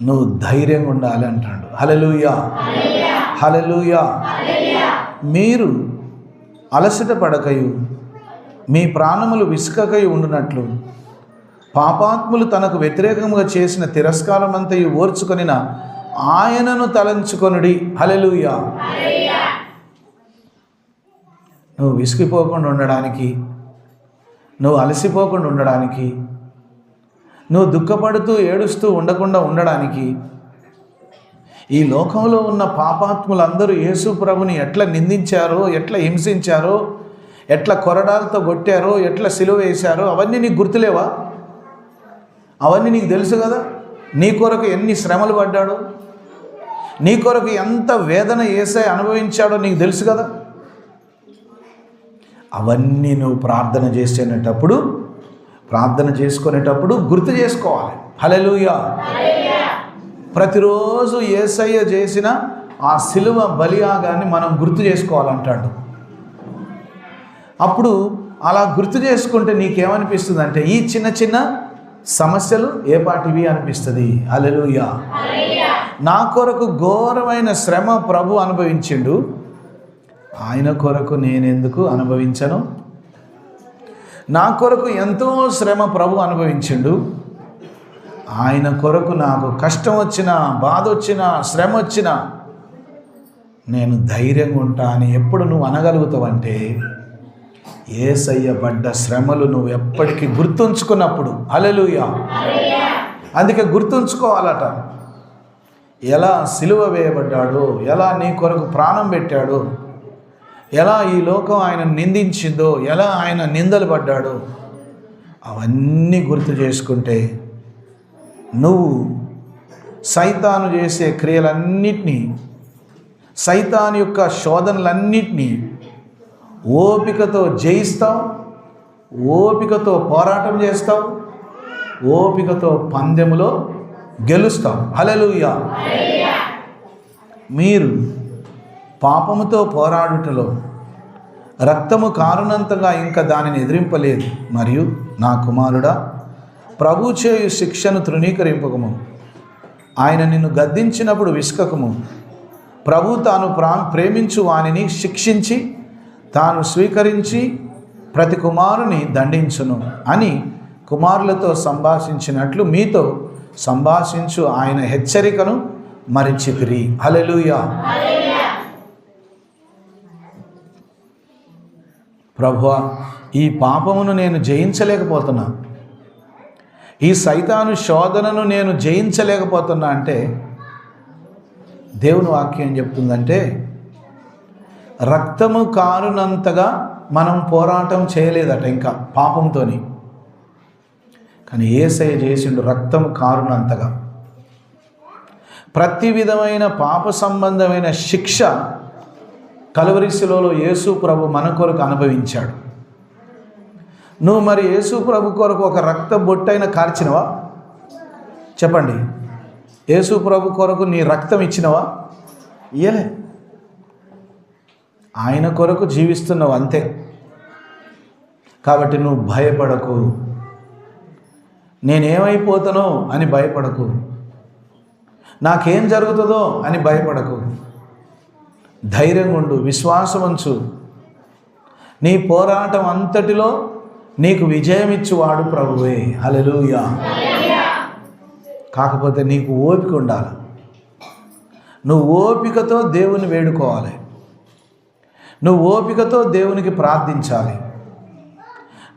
నువ్వు ధైర్యంగా ఉండాలి అంటాడు. హల్లెలూయా, హల్లెలూయా. మీరు అలసట పడకయు మీ ప్రాణములు విసుకకయు ఉండునట్లు పాపాత్ములు తనకు వ్యతిరేకంగా చేసిన తిరస్కారమంతయు ఓర్చుకొనిన ఆయనను తలంచుకొనుడి. హల్లెలూయా. నువ్వు విసిగిపోకుండా ఉండడానికి, నువ్వు అలసిపోకుండా ఉండడానికి, నువ్వు దుఃఖపడుతూ ఏడుస్తూ ఉండకుండా ఉండడానికి, ఈ లోకంలో ఉన్న పాపాత్ములందరూ యేసు ప్రభుని ఎట్లా నిందించారో, ఎట్లా హింసించారో, ఎట్లా కొరడాలతో కొట్టారో, ఎట్లా సిలువ వేశారో అవన్నీ నీకు గుర్తులేవా? అవన్నీ నీకు తెలుసు కదా. నీ కొరకు ఎన్ని శ్రమలు పడ్డాడో, నీ కొరకు ఎంత వేదన యేసయ్య అనుభవించాడో నీకు తెలుసు కదా. అవన్నీ నువ్వు ప్రార్థన చేసుకునేటప్పుడు గుర్తు చేసుకోవాలి. హల్లెలూయా. ప్రతిరోజు యేసయ్య చేసిన ఆ సిలువ బలియాగాన్ని మనం గుర్తు చేసుకోవాలంటాడు. అప్పుడు అలా గుర్తు చేసుకుంటే నీకేమనిపిస్తుంది అంటే ఈ చిన్న చిన్న సమస్యలు ఏపాటివి అనిపిస్తుంది. హల్లెలూయా. నా కొరకు ఘోరమైన శ్రమ ప్రభు అనుభవించిండు, ఆయన కొరకు నేనెందుకు అనుభవించను? నా కొరకు ఎంతో శ్రమ ప్రభు అనుభవించిండు, ఆయన కొరకు నాకు కష్టం వచ్చినా, బాధ వచ్చినా, శ్రమ వచ్చినా నేను ధైర్యంగా ఉంటా అని ఎప్పుడు నువ్వు అనగలుగుతావంటే యేసయ్య పడ్డ శ్రమలు నువ్వు ఎప్పటికీ గుర్తుంచుకున్నప్పుడు. హల్లెలూయా. అందుకే గుర్తుంచుకోవాలట, ఎలా సిలువ వేయబడ్డాడో, ఎలా నీ కొరకు ప్రాణం పెట్టాడో, ఎలా ఈ లోకం ఆయన నిందించిందో, ఎలా ఆయన నిందలు పడ్డాడో అవన్నీ గుర్తు చేసుకుంటే నువ్వు సైతాను చేసే క్రియలన్నిటినీ, సైతాను యొక్క శోధనలన్నిటినీ ఓపికతో జయిస్తావు, ఓపికతో పోరాటం చేస్తావు, ఓపికతో పందెములో గెలుస్తావు. హల్లెలూయా. మీరు పాపముతో పోరాడుటలో రక్తము కారునంతగా ఇంకా దానిని ఎదిరింపలేదు. మరియు నా కుమారుడా, ప్రభు చేయు శిక్షను తృణీకరింపకము, ఆయన నిన్ను గద్దించినప్పుడు విసుకకము. ప్రభు తాను ప్రేమించు వానిని శిక్షించి తాను స్వీకరించి ప్రతి కుమారుని దండించును అని కుమారులతో సంభాషించినట్లు మీతో సంభాషించు ఆయన హెచ్చరికను మరిచితిరి. హల్లెలూయా. ప్రభువా, ఈ పాపమును నేను జయించలేకపోతున్నా, ఈ సైతాను శోధనను నేను జయించలేకపోతున్నా అంటే దేవుని వాక్యం ఏం చెప్తుందంటే రక్తము కారునంతగా మనం పోరాటం చేయలేదట ఇంకా పాపంతోని. కానీ యేసయ్య చేసిండు రక్తము కారునంతగా. ప్రతి విధమైన పాప సంబంధమైన శిక్ష కలువరి శిలువలో యేసు ప్రభు మన కొరకు అనుభవించాడు. నువ్వు మరి యేసు ప్రభు కొరకు ఒక రక్త బొట్టైన కార్చినవా? చెప్పండి. యేసు ప్రభు కొరకు నీ రక్తం ఇచ్చినవా? ఇయ్యలే. ఆయన కొరకు జీవిస్తున్నావు అంతే. కాబట్టి నువ్వు భయపడకు, నేనేమైపోతానో అని భయపడకు, నాకేం జరుగుతుందో అని భయపడకు. ధైర్యంగా ఉండు, విశ్వాసం ఉంచు. నీ పోరాటం అంతటిలో నీకు విజయం ఇచ్చువాడు ప్రభువే. హల్లెలూయా. కాకపోతే నీకు ఓపిక ఉండాలి. నువ్వు ఓపికతో దేవుని వేడుకోవాలి, నువ్వు ఓపికతో దేవునికి ప్రార్థించాలి,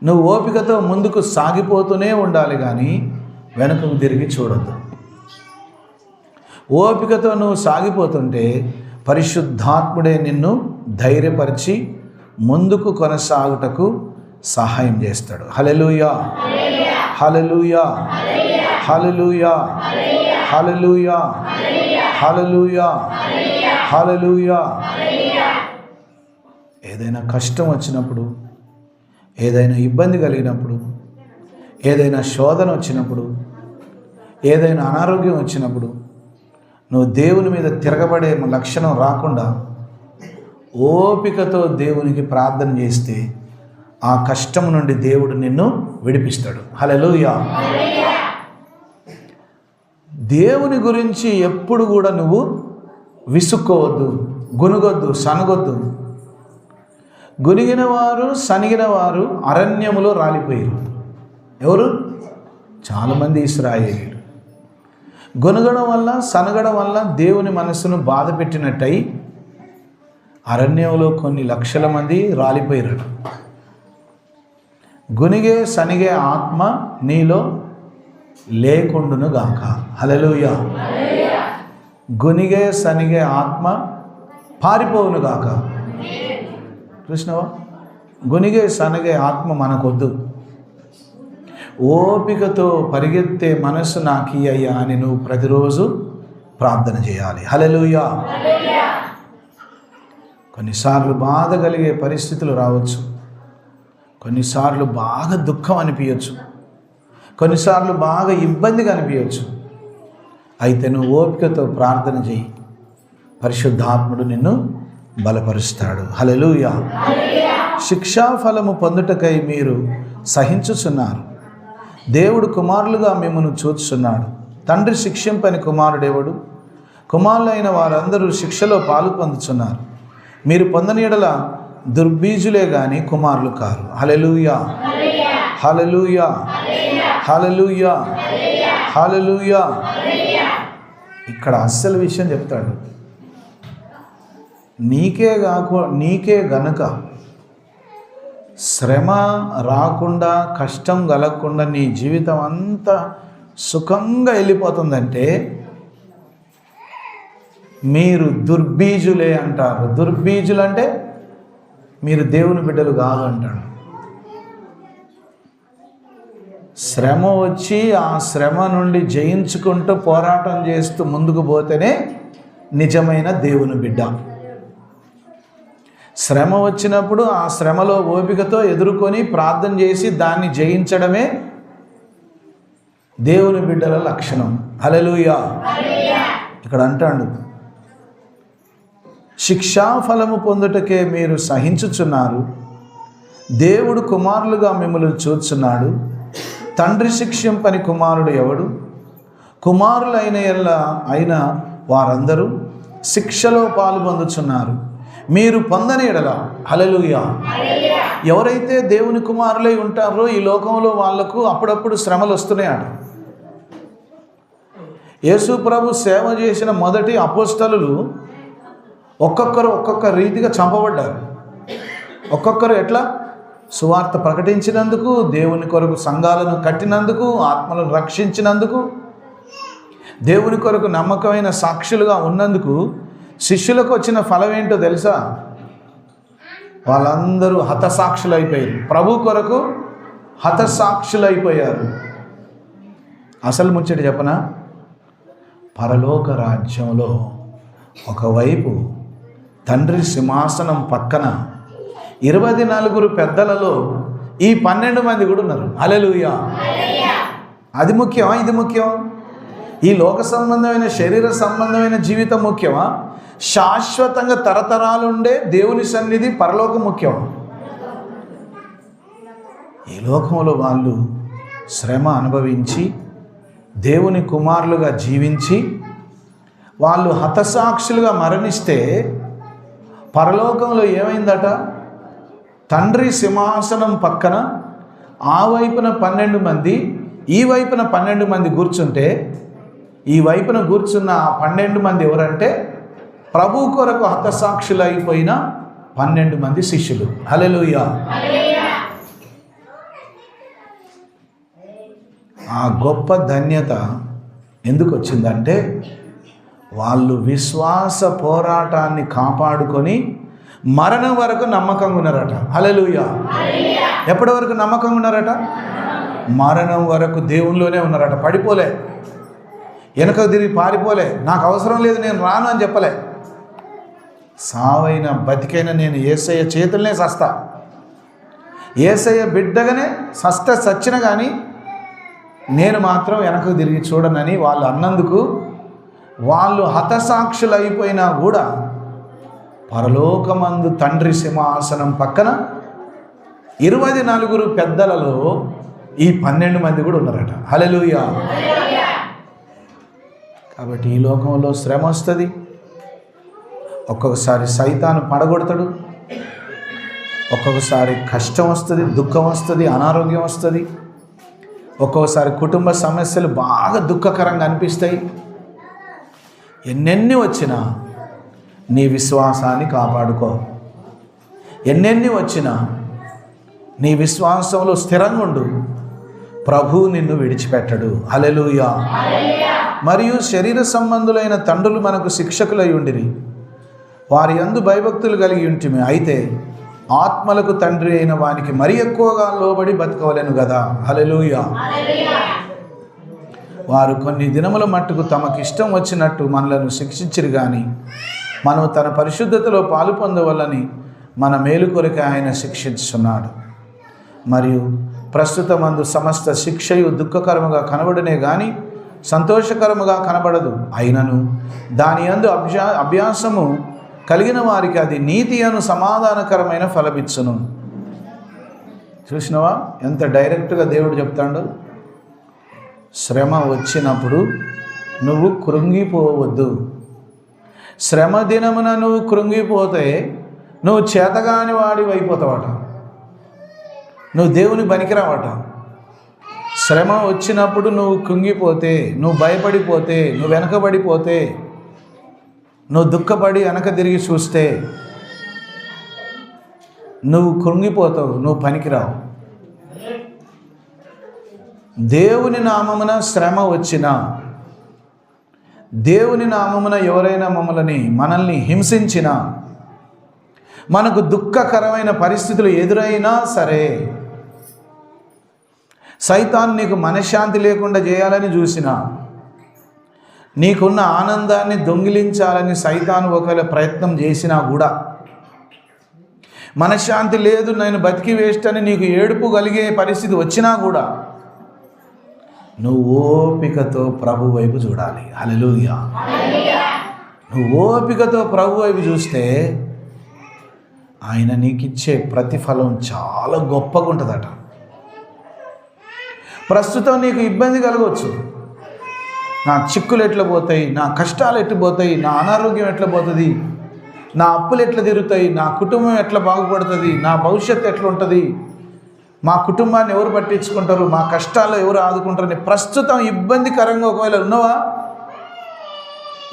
నువ్వు ఓపికతో ముందుకు సాగిపోతూనే ఉండాలి, కానీ వెనుకకు తిరిగి చూడొద్దు. ఓపికతో నువ్వు సాగిపోతుంటే పరిశుద్ధాత్ముడే నిన్ను ధైర్యపరిచి ముందుకు కొనసాగుటకు సహాయం చేస్తాడు. హల్లెలూయా. హల్లెలూయా. హల్లెలూయా. హల్లెలూయా. హల్లెలూయా. హల్లెలూయా. ఏదైనా కష్టం వచ్చినప్పుడు, ఏదైనా ఇబ్బంది కలిగినప్పుడు, ఏదైనా శోధన వచ్చినప్పుడు, ఏదైనా అనారోగ్యం వచ్చినప్పుడు నువ్వు దేవుని మీద తిరగబడే లక్షణం రాకుండా ఓపికతో దేవునికి ప్రార్థన చేస్తే ఆ కష్టం నుండి దేవుడు నిన్ను విడిపిస్తాడు. హల్లెలూయా. దేవుని గురించి ఎప్పుడు కూడా నువ్వు విసుక్కోవద్దు, గునుగొద్దు, సనగొద్దు. గునిగిన వారు, సనిగిన వారు అరణ్యములో రాలిపోయారు. ఎవరు? చాలామంది ఇశ్రాయేలీయులు. గొనగడం వల్ల, సనగడం వల్ల దేవుని మనసును బాధ పెట్టినట్టయి అరణ్యంలో కొన్ని లక్షల మంది రాలిపోయారు. గునిగే సనిగే ఆత్మ నీలో లేకుండును గాక. హల్లెలూయా. గునిగే సనిగే ఆత్మ పారిపోవును గాక. చూసినావా? గునిగే సనిగే ఆత్మ మనకొద్దు. ఓపికతో పరిగెత్తే మనసు నాకు ఇయ్యయ్యా అని నువ్వు ప్రతిరోజు ప్రార్థన చేయాలి. హల్లెలూయా. కొన్నిసార్లు బాధ కలిగే పరిస్థితులు రావచ్చు, కొన్నిసార్లు బాగా దుఃఖం అనిపించచ్చు, కొన్నిసార్లు బాగా ఇబ్బందిగా అనిపించచ్చు. అయితే నువ్వు ఓపికతో ప్రార్థన చేయి, పరిశుద్ధాత్ముడు నిన్ను బలపరుస్తాడు. హల్లెలూయా. శిక్షాఫలము పొందుటకై మీరు సహించుచున్నారు. దేవుడు కుమారులుగా మిమ్మల్ని చూచుచున్నాడు. తండ్రి శిక్షింపని కుమారుడెవడు? కుమారులైన వారందరూ శిక్షలో పాలు పొందుచున్నారు. మీరు పొందని యెడల దుర్బీజులే గాని కుమారులు కారు. హల్లెలూయా, హల్లెలూయా, హల్లెలూయా, హల్లెలూయా. ఇక్కడ అస్సలు విషయం చెప్తాడు. నీకే గనుక శ్రమ రాకుండా, కష్టం కలగకుండా నీ జీవితం అంతా సుఖంగా వెళ్ళిపోతుందంటే మీరు దుర్బీజులే అంటారు. దుర్బీజులు అంటే మీరు దేవుని బిడ్డలు కాదు అంటాడు. శ్రమ వచ్చి ఆ శ్రమ నుండి జయించుకుంటూ పోరాటం చేస్తూ ముందుకు పోతేనే నిజమైన దేవుని బిడ్డ. శ్రమ వచ్చినప్పుడు ఆ శ్రమలో ఓపికతో ఎదుర్కొని ప్రార్థన చేసి దాన్ని జయించడమే దేవుని బిడ్డల లక్షణం. హల్లెలూయా. ఇక్కడ అంటాడు, శిక్షాఫలము పొందుటకే మీరు సహించుచున్నారు. దేవుడు కుమారులుగా మిమ్మల్ని చూచున్నాడు. తండ్రి శిక్షింపని కుమారుడు ఎవడు? కుమారులైన అయిన వారందరూ శిక్షలో పాలు పొందుచున్నారు. మీరు పొందని యెడల. హల్లెలూయా. ఎవరైతే దేవుని కుమారులై ఉంటారో ఈ లోకంలో వాళ్లకు అప్పుడప్పుడు శ్రమలు వస్తున్నాయట. యేసు ప్రభు సేవ చేసిన మొదటి అపోస్తలులు ఒక్కొక్కరు ఒక్కొక్క రీతిగా చంపబడ్డారు. ఒక్కొక్కరు ఎట్లా? సువార్త ప్రకటించినందుకు, దేవుని కొరకు సంఘాలను కట్టినందుకు, ఆత్మలను రక్షించినందుకు, దేవుని కొరకు నమ్మకమైన సాక్షులుగా ఉన్నందుకు. శిష్యులకు వచ్చిన ఫలం ఏంటో తెలుసా? వాళ్ళందరూ హతసాక్షులు అయిపోయారు. ప్రభు కొరకు హతసాక్షులు అయిపోయారు. అసలు ముచ్చట చెప్పనా? పరలోక రాజ్యంలో ఒకవైపు తండ్రి సింహాసనం పక్కన 24 పెద్దలలో ఈ 12 మంది కూడా ఉన్నారు. హల్లెలూయా. అది ముఖ్యమా? ఇది ముఖ్యం? ఈ లోక సంబంధమైన శరీర సంబంధమైన జీవితం ముఖ్యమా? శాశ్వతంగా తరతరాలుండే దేవుని సన్నిధి పరలోకం ముఖ్యం. ఈ లోకంలో వాళ్ళు శ్రమ అనుభవించి దేవుని కుమారులుగా జీవించి వాళ్ళు హతసాక్షులుగా మరణిస్తే పరలోకంలో ఏమైందట? తండ్రి సింహాసనం పక్కన ఆ వైపున 12 మంది, ఈ వైపున 12 మంది కూర్చుంటే, ఈ వైపున కూర్చున్న 12 మంది ఎవరంటే ప్రభు కొరకు హతసాక్షులు అయిపోయిన 12 మంది శిష్యులు. హల్లెలూయా. ఆ గొప్ప ధన్యత ఎందుకు వచ్చిందంటే వాళ్ళు విశ్వాస పోరాటాన్ని కాపాడుకొని మరణం వరకు నమ్మకంగా ఉన్నారట. హల్లెలూయా. ఎప్పటి వరకు నమ్మకంగా ఉన్నారట? మరణం వరకు దేవునిలోనే ఉన్నారట. పడిపోలే, వెనక తిరిగి పారిపోలే, నాకు అవసరం లేదు, నేను రాను అని చెప్పలే. సావైన బతికైనా నేను యేసయ్య చేతులనే సస్తా, యేసయ్య బిడ్డగానే సచ్చిన కానీ నేను మాత్రం వెనక్కి తిరిగి చూడనని వాళ్ళు అన్నందుకు వాళ్ళు హతసాక్షులు అయిపోయినా కూడా పరలోకమందు తండ్రి సింహాసనం పక్కన 24 పెద్దలలో ఈ 12 మంది కూడా ఉన్నారట. హల్లెలూయా. కాబట్టి ఈ లోకంలో శ్రమ వస్తుంది, ఒక్కొక్కసారి సైతాను పడగొడతాడు, ఒక్కొక్కసారి కష్టం వస్తుంది, దుఃఖం వస్తుంది, అనారోగ్యం వస్తుంది, ఒక్కొక్కసారి కుటుంబ సమస్యలు బాగా దుఃఖకరంగా అనిపిస్తాయి. ఎన్నెన్ని వచ్చినా నీ విశ్వాసాన్ని కాపాడుకో. ఎన్నెన్ని వచ్చినా నీ విశ్వాసంలో స్థిరంగా ఉండు. ప్రభు నిన్ను విడిచిపెట్టడు. హల్లెలూయా. మరియు శరీర సంబంధులైన తండ్రులు మనకు శిక్షకులై ఉండిరి, వారి యందు భయభక్తులు కలిగి ఉంటిమి. అయితే ఆత్మలకు తండ్రి అయిన వానికి మరి ఎక్కువగా లోబడి బతకవలెను కదా. హల్లెలూయా. వారు కొన్ని దినముల మట్టుకు తమకిష్టం వచ్చినట్టు మనలను శిక్షించిరు కానీ మనం తన పరిశుద్ధతలో పాలు పొందవలని మన మేలు కొరకు ఆయన శిక్షించున్నాడు. మరియు ప్రస్తుతమందు సమస్త శిక్షయు దుఃఖకరముగా కనబడనే కానీ సంతోషకరముగా కనబడదు. అయినను దాని యందు అభ్యాసము కలిగిన వారికి అది నీతి అను సమాధానకరమైన ఫలమిచ్చును. చూసినవా ఎంత డైరెక్ట్గా దేవుడు చెప్తాడు. శ్రమ వచ్చినప్పుడు నువ్వు కృంగిపోవద్దు. శ్రమ దినమున నువ్వు కృంగిపోతే నువ్వు చేతగాని వాడివి అయిపోతావట, నువ్వు దేవుని పనికిరావట. శ్రమ వచ్చినప్పుడు నువ్వు కృంగిపోతే, నువ్వు భయపడిపోతే, నువ్వు వెనకబడిపోతే, నువ్వు దుఃఖపడి వెనక తిరిగి చూస్తే నువ్వు కృంగిపోతావు, నువ్వు పనికిరావు. దేవుని నామమున శ్రమ వచ్చినా, దేవుని నామమున ఎవరైనా మనల్ని హింసించినా, మనకు దుఃఖకరమైన పరిస్థితులు ఎదురైనా సరే, సైతాను నీకు మనశ్శాంతి లేకుండా చేయాలని చూసినా, నీకున్న ఆనందాన్ని దొంగిలించాలని సైతాను ఒకవేళ ప్రయత్నం చేసినా కూడా, మనశ్శాంతి లేదు నేను బతికి వేస్ట్ అని నీకు ఏడుపు కలిగే పరిస్థితి వచ్చినా కూడా నువ్వు ఓపికతో ప్రభు వైపు చూడాలి. హల్లెలూయా. నువ్వు ఓపికతో ప్రభు వైపు చూస్తే ఆయన నీకిచ్చే ప్రతిఫలం చాలా గొప్పగా ఉంటుందట. ప్రస్తుతం నీకు ఇబ్బంది కలగవచ్చు. నా చిక్కులు ఎట్లా పోతాయి, నా కష్టాలు ఎట్లా పోతాయి, నా అనారోగ్యం ఎట్లా పోతుంది, నా అప్పులు ఎట్లా తిరుగుతాయి, నా కుటుంబం ఎట్లా బాగుపడుతుంది, నా భవిష్యత్తు ఎట్లా ఉంటుంది, మా కుటుంబాన్ని ఎవరు పట్టించుకుంటారు, మా కష్టాల్లో ఎవరు ఆదుకుంటారని ప్రస్తుతం ఇబ్బందికరంగా ఒకవేళ ఉన్నావా,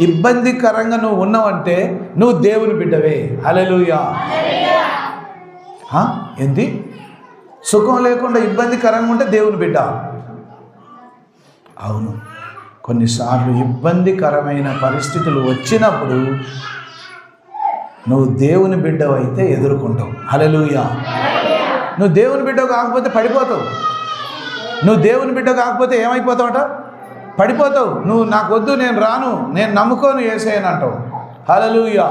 ఇబ్బందికరంగా నువ్వు ఉన్నావంటే నువ్వు దేవుని బిడ్డవే. హల్లెలూయా. ఏంది సుఖం లేకుండా ఇబ్బందికరంగా ఉంటే దేవుని బిడ్డ? అవును, కొన్నిసార్లు ఇబ్బందికరమైన పరిస్థితులు వచ్చినప్పుడు నువ్వు దేవుని బిడ్డవైతే ఎదుర్కొంటావు. హల్లెలూయా. నువ్వు దేవుని బిడ్డ కాకపోతే పడిపోతావు. నువ్వు దేవుని బిడ్డ కాకపోతే ఏమైపోతావట? పడిపోతావు. నువ్వు నాకొద్దు, నేను రాను, నేను నమ్ముకోను యేసయ్యని అంటావు. హల్లెలూయా.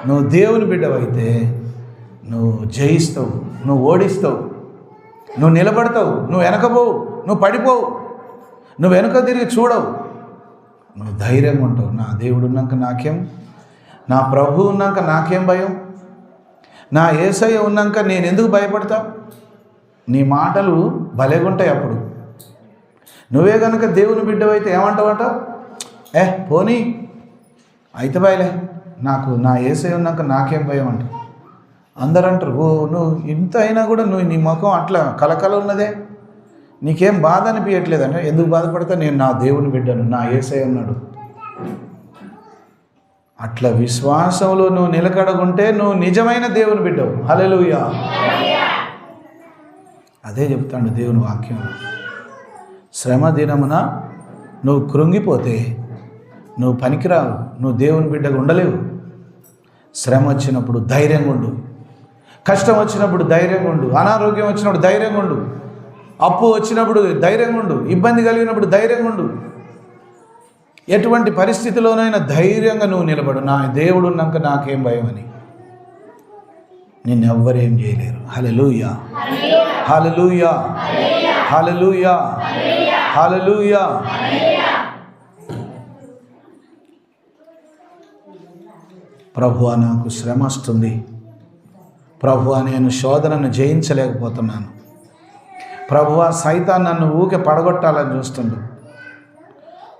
నువ్వు దేవుని బిడ్డవైతే నువ్వు జయిస్తావు, నువ్వు ఓడిస్తావు, నువ్వు నిలబడతావు, నువ్వు వెనకపోవు, నువ్వు పడిపోవు, నువ్వు వెనుక తిరిగి చూడవు, నువ్వు ధైర్యంగా ఉంటావు. నా దేవుడు ఉన్నాక నాకేం, నా ప్రభు ఉన్నాక నాకేం భయం, నా యేసయ్య ఉన్నాక నేను ఎందుకు భయపడతా? నీ మాటలు భలేగుంటాయి. అప్పుడు నువ్వే కనుక దేవుని బిడ్డవైతే ఏమంటావట? పోనీ అయితే భయలే, నాకు నా యేసయ్య ఉన్నాక నాకేం భయం అంట. అందరూ అంటారు, ఓ నువ్వు ఇంత అయినా కూడా నువ్వు నీ ముఖం అట్లా కలకల ఉన్నదే, నీకేం బాధ అనిపించట్లేదంటే ఎందుకు బాధపడతా? నేను నా దేవుని బిడ్డను, నా యేసయ్య ఉన్నాడు. అట్లా విశ్వాసంలో నువ్వు నిలకడగుంటే నువ్వు నిజమైన దేవుని బిడ్డవు. హల్లెలూయా. అదే చెప్తాడు దేవుని వాక్యం. శ్రమ దినమున నువ్వు కృంగిపోతే నువ్వు పనికిరావు, నువ్వు దేవుని బిడ్డగా ఉండలేవు. శ్రమ వచ్చినప్పుడు ధైర్యంగా ఉండు, కష్టం వచ్చినప్పుడు ధైర్యంగా ఉండు, అనారోగ్యం వచ్చినప్పుడు ధైర్యంగా ఉండు, అప్పు వచ్చినప్పుడు ధైర్యంగా ఉండు, ఇబ్బంది కలిగినప్పుడు ధైర్యంగా ఉండు. ఎటువంటి పరిస్థితిలోనైనా ధైర్యంగా నువ్వు నిలబడు. నా దేవుడు ఉన్నాక నాకేం భయం అని. నిన్నెవ్వరేం చేయలేరు. హల్లెలూయా. హల్లెలూయా. హల్లెలూయా. హల్లెలూయా. ప్రభువా నాకు శ్రమ వస్తుంది, ప్రభువా నేను శోధనను జయించలేకపోతున్నాను, ప్రభువా సైతాన్ నన్ను ఊకే పడగొట్టాలని చూస్తుండు,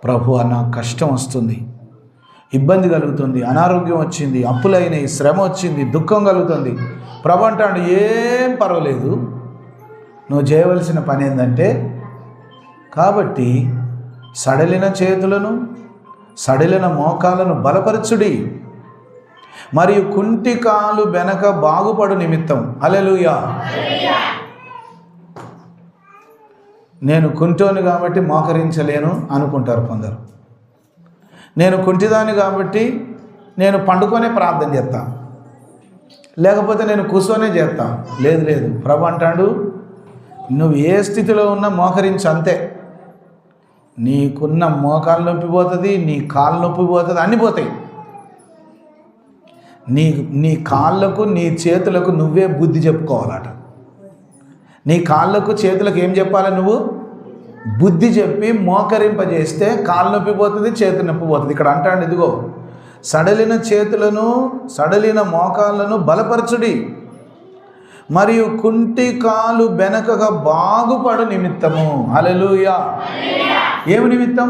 ప్రభువా నాకు కష్టం వస్తుంది, ఇబ్బంది కలుగుతుంది, అనారోగ్యం వచ్చింది, అప్పులైనవి, శ్రమ వచ్చింది, దుఃఖం కలుగుతుంది. ప్రభు అంటాడు, ఏం పర్వాలేదు, నువ్వు చేయవలసిన పని ఏంటంటే కాబట్టి సడలిన చేతులను సడలిన మోకాలను బలపరచుడి, మరియు కుంటి కాలు వెనక బాగుపడు నిమిత్తం. హల్లెలూయా. నేను కుంటోని కాబట్టి మోకరించలేను అనుకుంటారు కొందరు. నేను కుంటిదాన్ని కాబట్టి నేను పండుకొనే ప్రార్థన చేస్తాను. లేకపోతే నేను కూర్చొనే చేస్తాను. లేదు లేదు, ప్రభు అంటాడు నువ్వు ఏ స్థితిలో ఉన్నా మోకరించు అంతే. నీకున్న మోకాలు నొప్పి పోతుంది, నీ కాళ్ళు నొప్పి పోతుంది, అన్నీ పోతాయి. నీ కాళ్ళకు నీ చేతులకు నువ్వే బుద్ధి చెప్పుకోవాలట. నీ కాళ్ళకు చేతులకు ఏం చెప్పాలి? నువ్వు బుద్ధి చెప్పి మోకరింపజేస్తే కాళ్ళు నొప్పి పోతుంది, చేతులు నొప్పి పోతుంది. ఇక్కడ అంటాడు ఇదిగో సడలిన చేతులను సడలిన మోకాళ్ళను బలపరచుడి, మరియు కుంటి కాలు బెనకగా బాగుపడు నిమిత్తము. హల్లెలూయా. ఏమి నిమిత్తం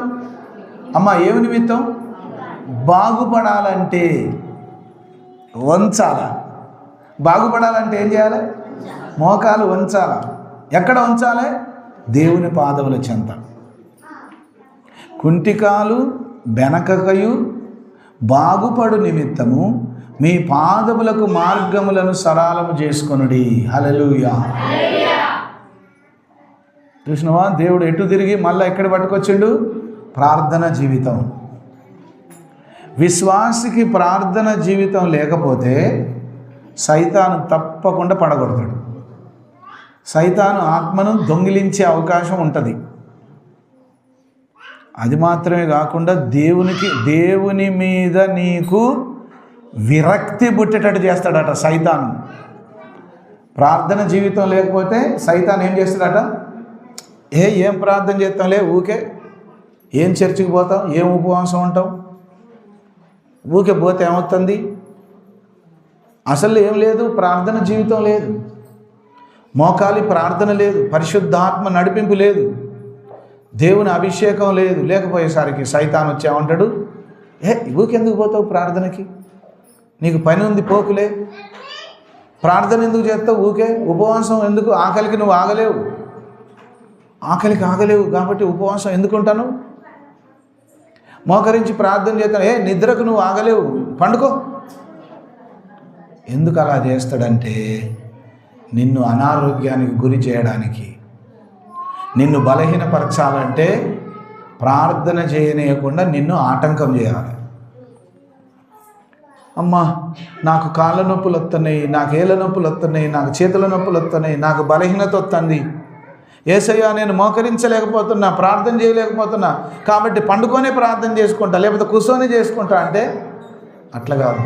అమ్మా? ఏమి నిమిత్తం? బాగుపడాలంటే వంచాల. బాగుపడాలంటే ఏం చేయాలి? మోకాలు వంచాల. ఎక్కడ వంచాలి? దేవుని పాదముల చెంత. కుంటికాలు బెనకకయు బాగుపడు నిమిత్తము మీ పాదములకు మార్గములను సరళము చేసుకొనుడి. హల్లెలూయా. చూసినవా? దేవుడు ఎటు తిరిగి మళ్ళీ ఎక్కడ పట్టుకొచ్చిండు? ప్రార్థన జీవితం. విశ్వాసికి ప్రార్థన జీవితం లేకపోతే సైతాను తప్పకుండా పడగొడతాడు. సైతాను ఆత్మను దొంగిలించే అవకాశం ఉంటుంది. అది మాత్రమే కాకుండా దేవుని మీద నీకు విరక్తి పుట్టేటట్టు చేస్తాడట సైతాను. ప్రార్థన జీవితం లేకపోతే సైతాన్ ఏం చేస్తాడట? ఏం ప్రార్థన చేస్తాంలే, ఊకే ఏం చర్చికి పోతాం, ఏం ఉపవాసం ఉంటాం, ఊకే పోతే ఏమవుతుంది? అసలు ఏం లేదు, ప్రార్థన జీవితం లేదు, మోకాలి ప్రార్థన లేదు, పరిశుద్ధాత్మ నడిపింపు లేదు, దేవుని అభిషేకం లేదు. లేకపోయేసరికి సైతాన్ వచ్చామంటాడు, ఊకెందుకు పోతావు ప్రార్థనకి, నీకు పని ఉంది పోకులే, ప్రార్థన ఎందుకు చేస్తావు, ఊకే ఉపవాసం ఎందుకు, ఆకలికి నువ్వు ఆగలేవు, ఆకలికి ఆగలేవు కాబట్టి ఉపవాసం ఎందుకుంటాను, మోకరించి ప్రార్థన చేస్తాను, నిద్రకు నువ్వు ఆగలేవు, పండుకో. ఎందుకు అలా చేస్తాడంటే నిన్ను అనారోగ్యానికి గురి చేయడానికి, నిన్ను బలహీనపరచాలంటే ప్రార్థన చేయనీయకుండా నిన్ను ఆటంకం చేయాలి. అమ్మా నాకు కాళ్ళ నొప్పులు వస్తున్నాయి, నాకు ఏళ్ళ నొప్పులు వస్తున్నాయి, నాకు చేతుల నొప్పులు వస్తున్నాయి, నాకు బలహీనత వస్తుంది, యేసయ్యా నేను మోకరించలేకపోతున్నా, ప్రార్థన చేయలేకపోతున్నా, కాబట్టి పండుకొనే ప్రార్థన చేసుకుంటా, లేకపోతే కూర్చొని చేసుకుంటా అంటే అట్లా కాదు.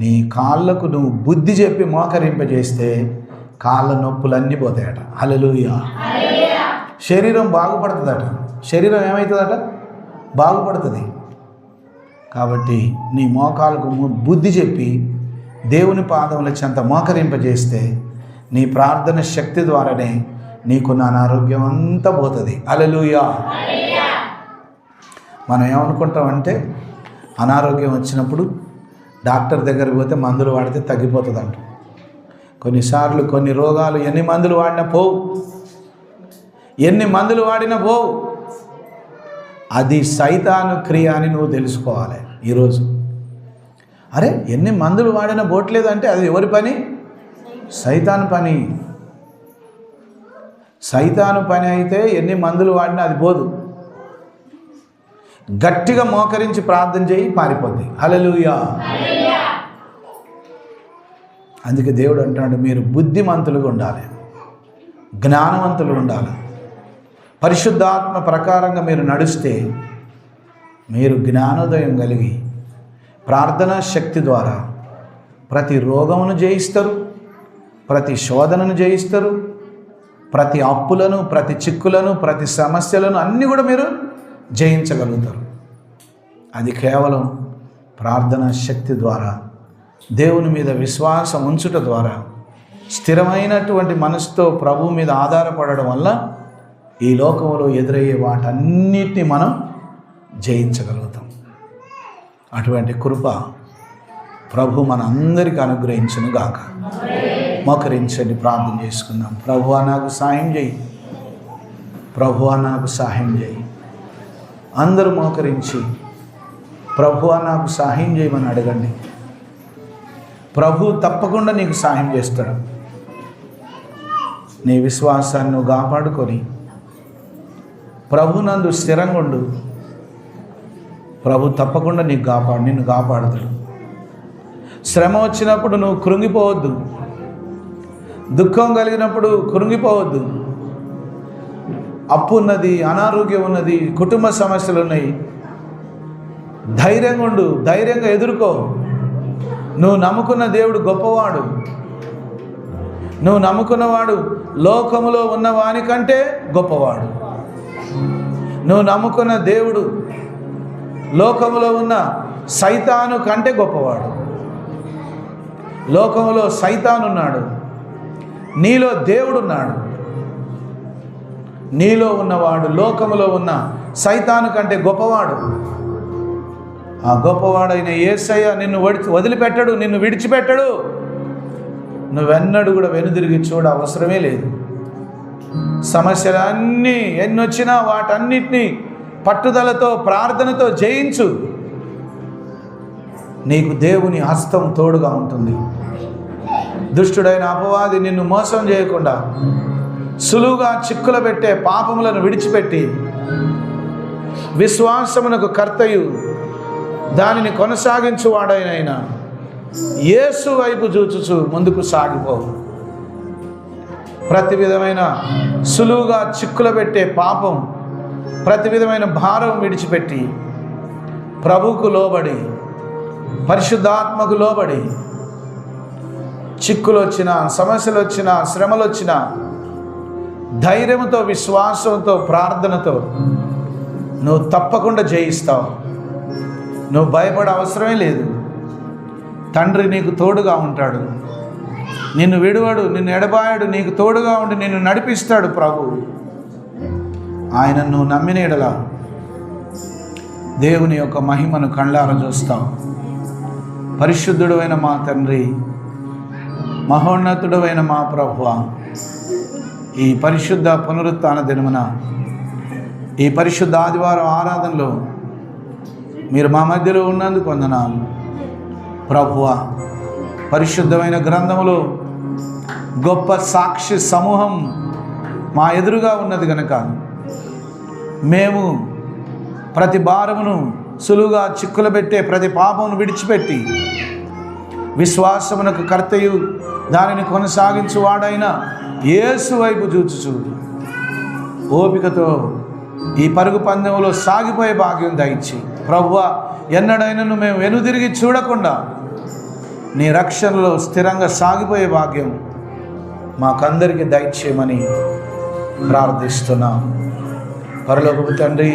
నీ కాళ్ళకు నువ్వు బుద్ధి చెప్పి మోకరింపజేస్తే కాళ్ళ నొప్పులన్నీ పోతాయట. హల్లెలూయా. శరీరం బాగుపడుతుందట. శరీరం ఏమవుతుందట? బాగుపడుతుంది. కాబట్టి నీ మోకాలకు బుద్ధి చెప్పి దేవుని పాదముల చెంత మోకరింపజేస్తే నీ ప్రార్థన శక్తి ద్వారానే నీకున్న అనారోగ్యం అంతా పోతుంది. హల్లెలూయా. మనం ఏమనుకుంటామంటే అనారోగ్యం వచ్చినప్పుడు డాక్టర్ దగ్గరికి పోతే మందులు వాడితే తగ్గిపోతుంది అంట. కొన్నిసార్లు కొన్ని రోగాలు ఎన్ని మందులు వాడినా పోవు, ఎన్ని మందులు వాడినా పోవు. అది సైతాను క్రియ అని నువ్వు తెలుసుకోవాలి ఈరోజు. అరే ఎన్ని మందులు వాడినా పోవట్లేదు అంటే అది ఎవరి పని? సైతాను పని. సైతాను పని అయితే ఎన్ని మందులు వాడినా అది పోదు. గట్టిగా మోకరించి ప్రార్థన చేయి, పారిపోద్ది. హల్లెలూయా. అందుకే దేవుడు అంటాడు మీరు బుద్ధిమంతులుగా ఉండాలి, జ్ఞానవంతులు ఉండాలి. పరిశుద్ధాత్మ ప్రకారంగా మీరు నడిస్తే మీరు జ్ఞానోదయం కలిగి ప్రార్థనా శక్తి ద్వారా ప్రతి రోగమును జయిస్తారు, ప్రతి శోధనను జయిస్తారు, ప్రతి అప్పులను, ప్రతి చిక్కులను, ప్రతి సమస్యలను అన్నీ కూడా మీరు జయించగలుగుతారు. అది కేవలం ప్రార్థనా శక్తి ద్వారా, దేవుని మీద విశ్వాసం ఉంచుట ద్వారా, స్థిరమైనటువంటి మనసుతో ప్రభువు మీద ఆధారపడడం వల్ల ఈ లోకంలో ఎదురయ్యే వాటన్నిటిని మనం జయించగలుగుతాం. అటువంటి కృప ప్రభు మన అందరికీ అనుగ్రహించును గాక. మోకరించండి, ప్రార్థన చేసుకుందాం. ప్రభువా నాకు సహాయం చేయి, ప్రభువా నాకు సహాయం చేయి. అందరూ మోకరించి ప్రభువా నాకు సహాయం చేయమని అడగండి. ప్రభు తప్పకుండా నీకు సహాయం చేస్తాడు. నీ విశ్వాసాన్ని నువ్వు కాపాడుకొని ప్రభునందు స్థిరంగా ఉండు. ప్రభు తప్పకుండా నిన్ను కాపాడుతాడు. శ్రమ వచ్చినప్పుడు నువ్వు కృంగిపోవద్దు, దుఃఖం కలిగినప్పుడు కృంగిపోవద్దు. అప్పు ఉన్నది, అనారోగ్యం ఉన్నది, కుటుంబ సమస్యలు ఉన్నాయి. ధైర్యంగా ఉండు, ధైర్యంగా ఎదుర్కో. నువ్వు నమ్ముకున్న దేవుడు గొప్పవాడు. నువ్వు నమ్ముకున్నవాడు లోకములో ఉన్నవానికంటే గొప్పవాడు. నువ్వు నమ్ముకున్న దేవుడు లోకములో ఉన్న సైతాను కంటే గొప్పవాడు. లోకములో సైతాను ఉన్నాడు, నీలో దేవుడున్నాడు. నీలో ఉన్నవాడు లోకములో ఉన్న సైతాను కంటే గొప్పవాడు. ఆ గొప్పవాడైన యేసయ్య నిన్ను వదిలిపెట్టడు, నిన్ను విడిచిపెట్టడు. నువ్వెన్నడూ కూడా వెనుదిరిగి చూడ అవసరమే లేదు. సమస్యలన్నీ ఎన్నొచ్చినా వాటన్నిటినీ పట్టుదలతో, ప్రార్థనతో జయించు. నీకు దేవుని హస్తం తోడుగా ఉంటుంది. దుష్టుడైన అపవాది నిన్ను మోసం చేయకుండా సులువుగా చిక్కుల పెట్టే పాపములను విడిచిపెట్టి విశ్వాసమునకు కర్తయు దానిని కొనసాగించువాడైన యేసు వైపు చూచుచు ముందుకు సాగిపో. ప్రతి విధమైన సులువుగా చిక్కుల పెట్టే పాపం, ప్రతి విధమైన భారం విడిచిపెట్టి ప్రభువుకు లోబడి, పరిశుద్ధాత్మకు లోబడి, చిక్కులు వచ్చినా, సమస్యలు వచ్చినా, శ్రమలు వచ్చినా ధైర్యంతో, విశ్వాసంతో, ప్రార్థనతో నువ్వు తప్పకుండా జయిస్తావు. నువ్వు భయపడే అవసరమే లేదు. తండ్రి నీకు తోడుగా ఉంటాడు, నిన్ను విడువడు, నిన్ను ఎడబాయడు, నీకు తోడుగా ఉండి నిన్ను నడిపిస్తాడు ప్రభు. ఆయన నువ్వు నమ్మిన ఎడల దేవుని యొక్క మహిమను కళ్ళారా చూస్తావు. పరిశుద్ధుడైన మా తండ్రి, మహోన్నతుడైన మా ప్రభువా, ఈ పరిశుద్ధ పునరుత్థాన దినమున, ఈ పరిశుద్ధ ఆదివారం ఆరాధనలో మీరు మా మధ్యలో ఉన్నందుకు వందనాలు ప్రభువా. పరిశుద్ధమైన గ్రంథములో గొప్ప సాక్షి సమూహం మా ఎదురుగా ఉన్నది కనుక మేము ప్రతి భారమును సులువుగా చిక్కులు పెట్టే ప్రతి పాపమును విడిచిపెట్టి విశ్వాసమునకు కర్తయు దానిని కొనసాగించువాడైన యేసు వైపు చూచుచు ఓపికతో ఈ పరుగు పందెంలో సాగిపోయే భాగ్యం దయచి ప్రభువా, ఎన్నడైనను మేము వెనుదిరిగి చూడకుండా నీ రక్షణలో స్థిరంగా సాగిపోయే భాగ్యం మాకందరికీ దయచేయమని ప్రార్థిస్తున్నాం. పరలోకపు తండ్రి,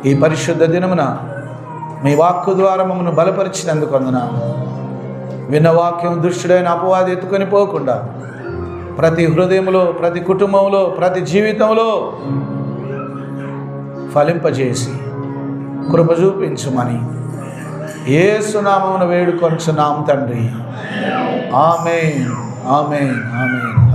ఈ పరిశుద్ధ దినమున మీ వాక్కు ద్వారా మమ్మల్ని బలపరిచినందుకు వందనాలు. విన్న వాక్యం దుష్టుడైన అపవాది ఎత్తుకొని పోకుండా ప్రతి హృదయంలో, ప్రతి కుటుంబంలో, ప్రతి జీవితంలో ఫలింపజేసి కృప చూపించుమని యేసు నామమున వేడుకొనుచున్నాం తండ్రి. ఆమేన్, ఆమేన్, ఆమేన్.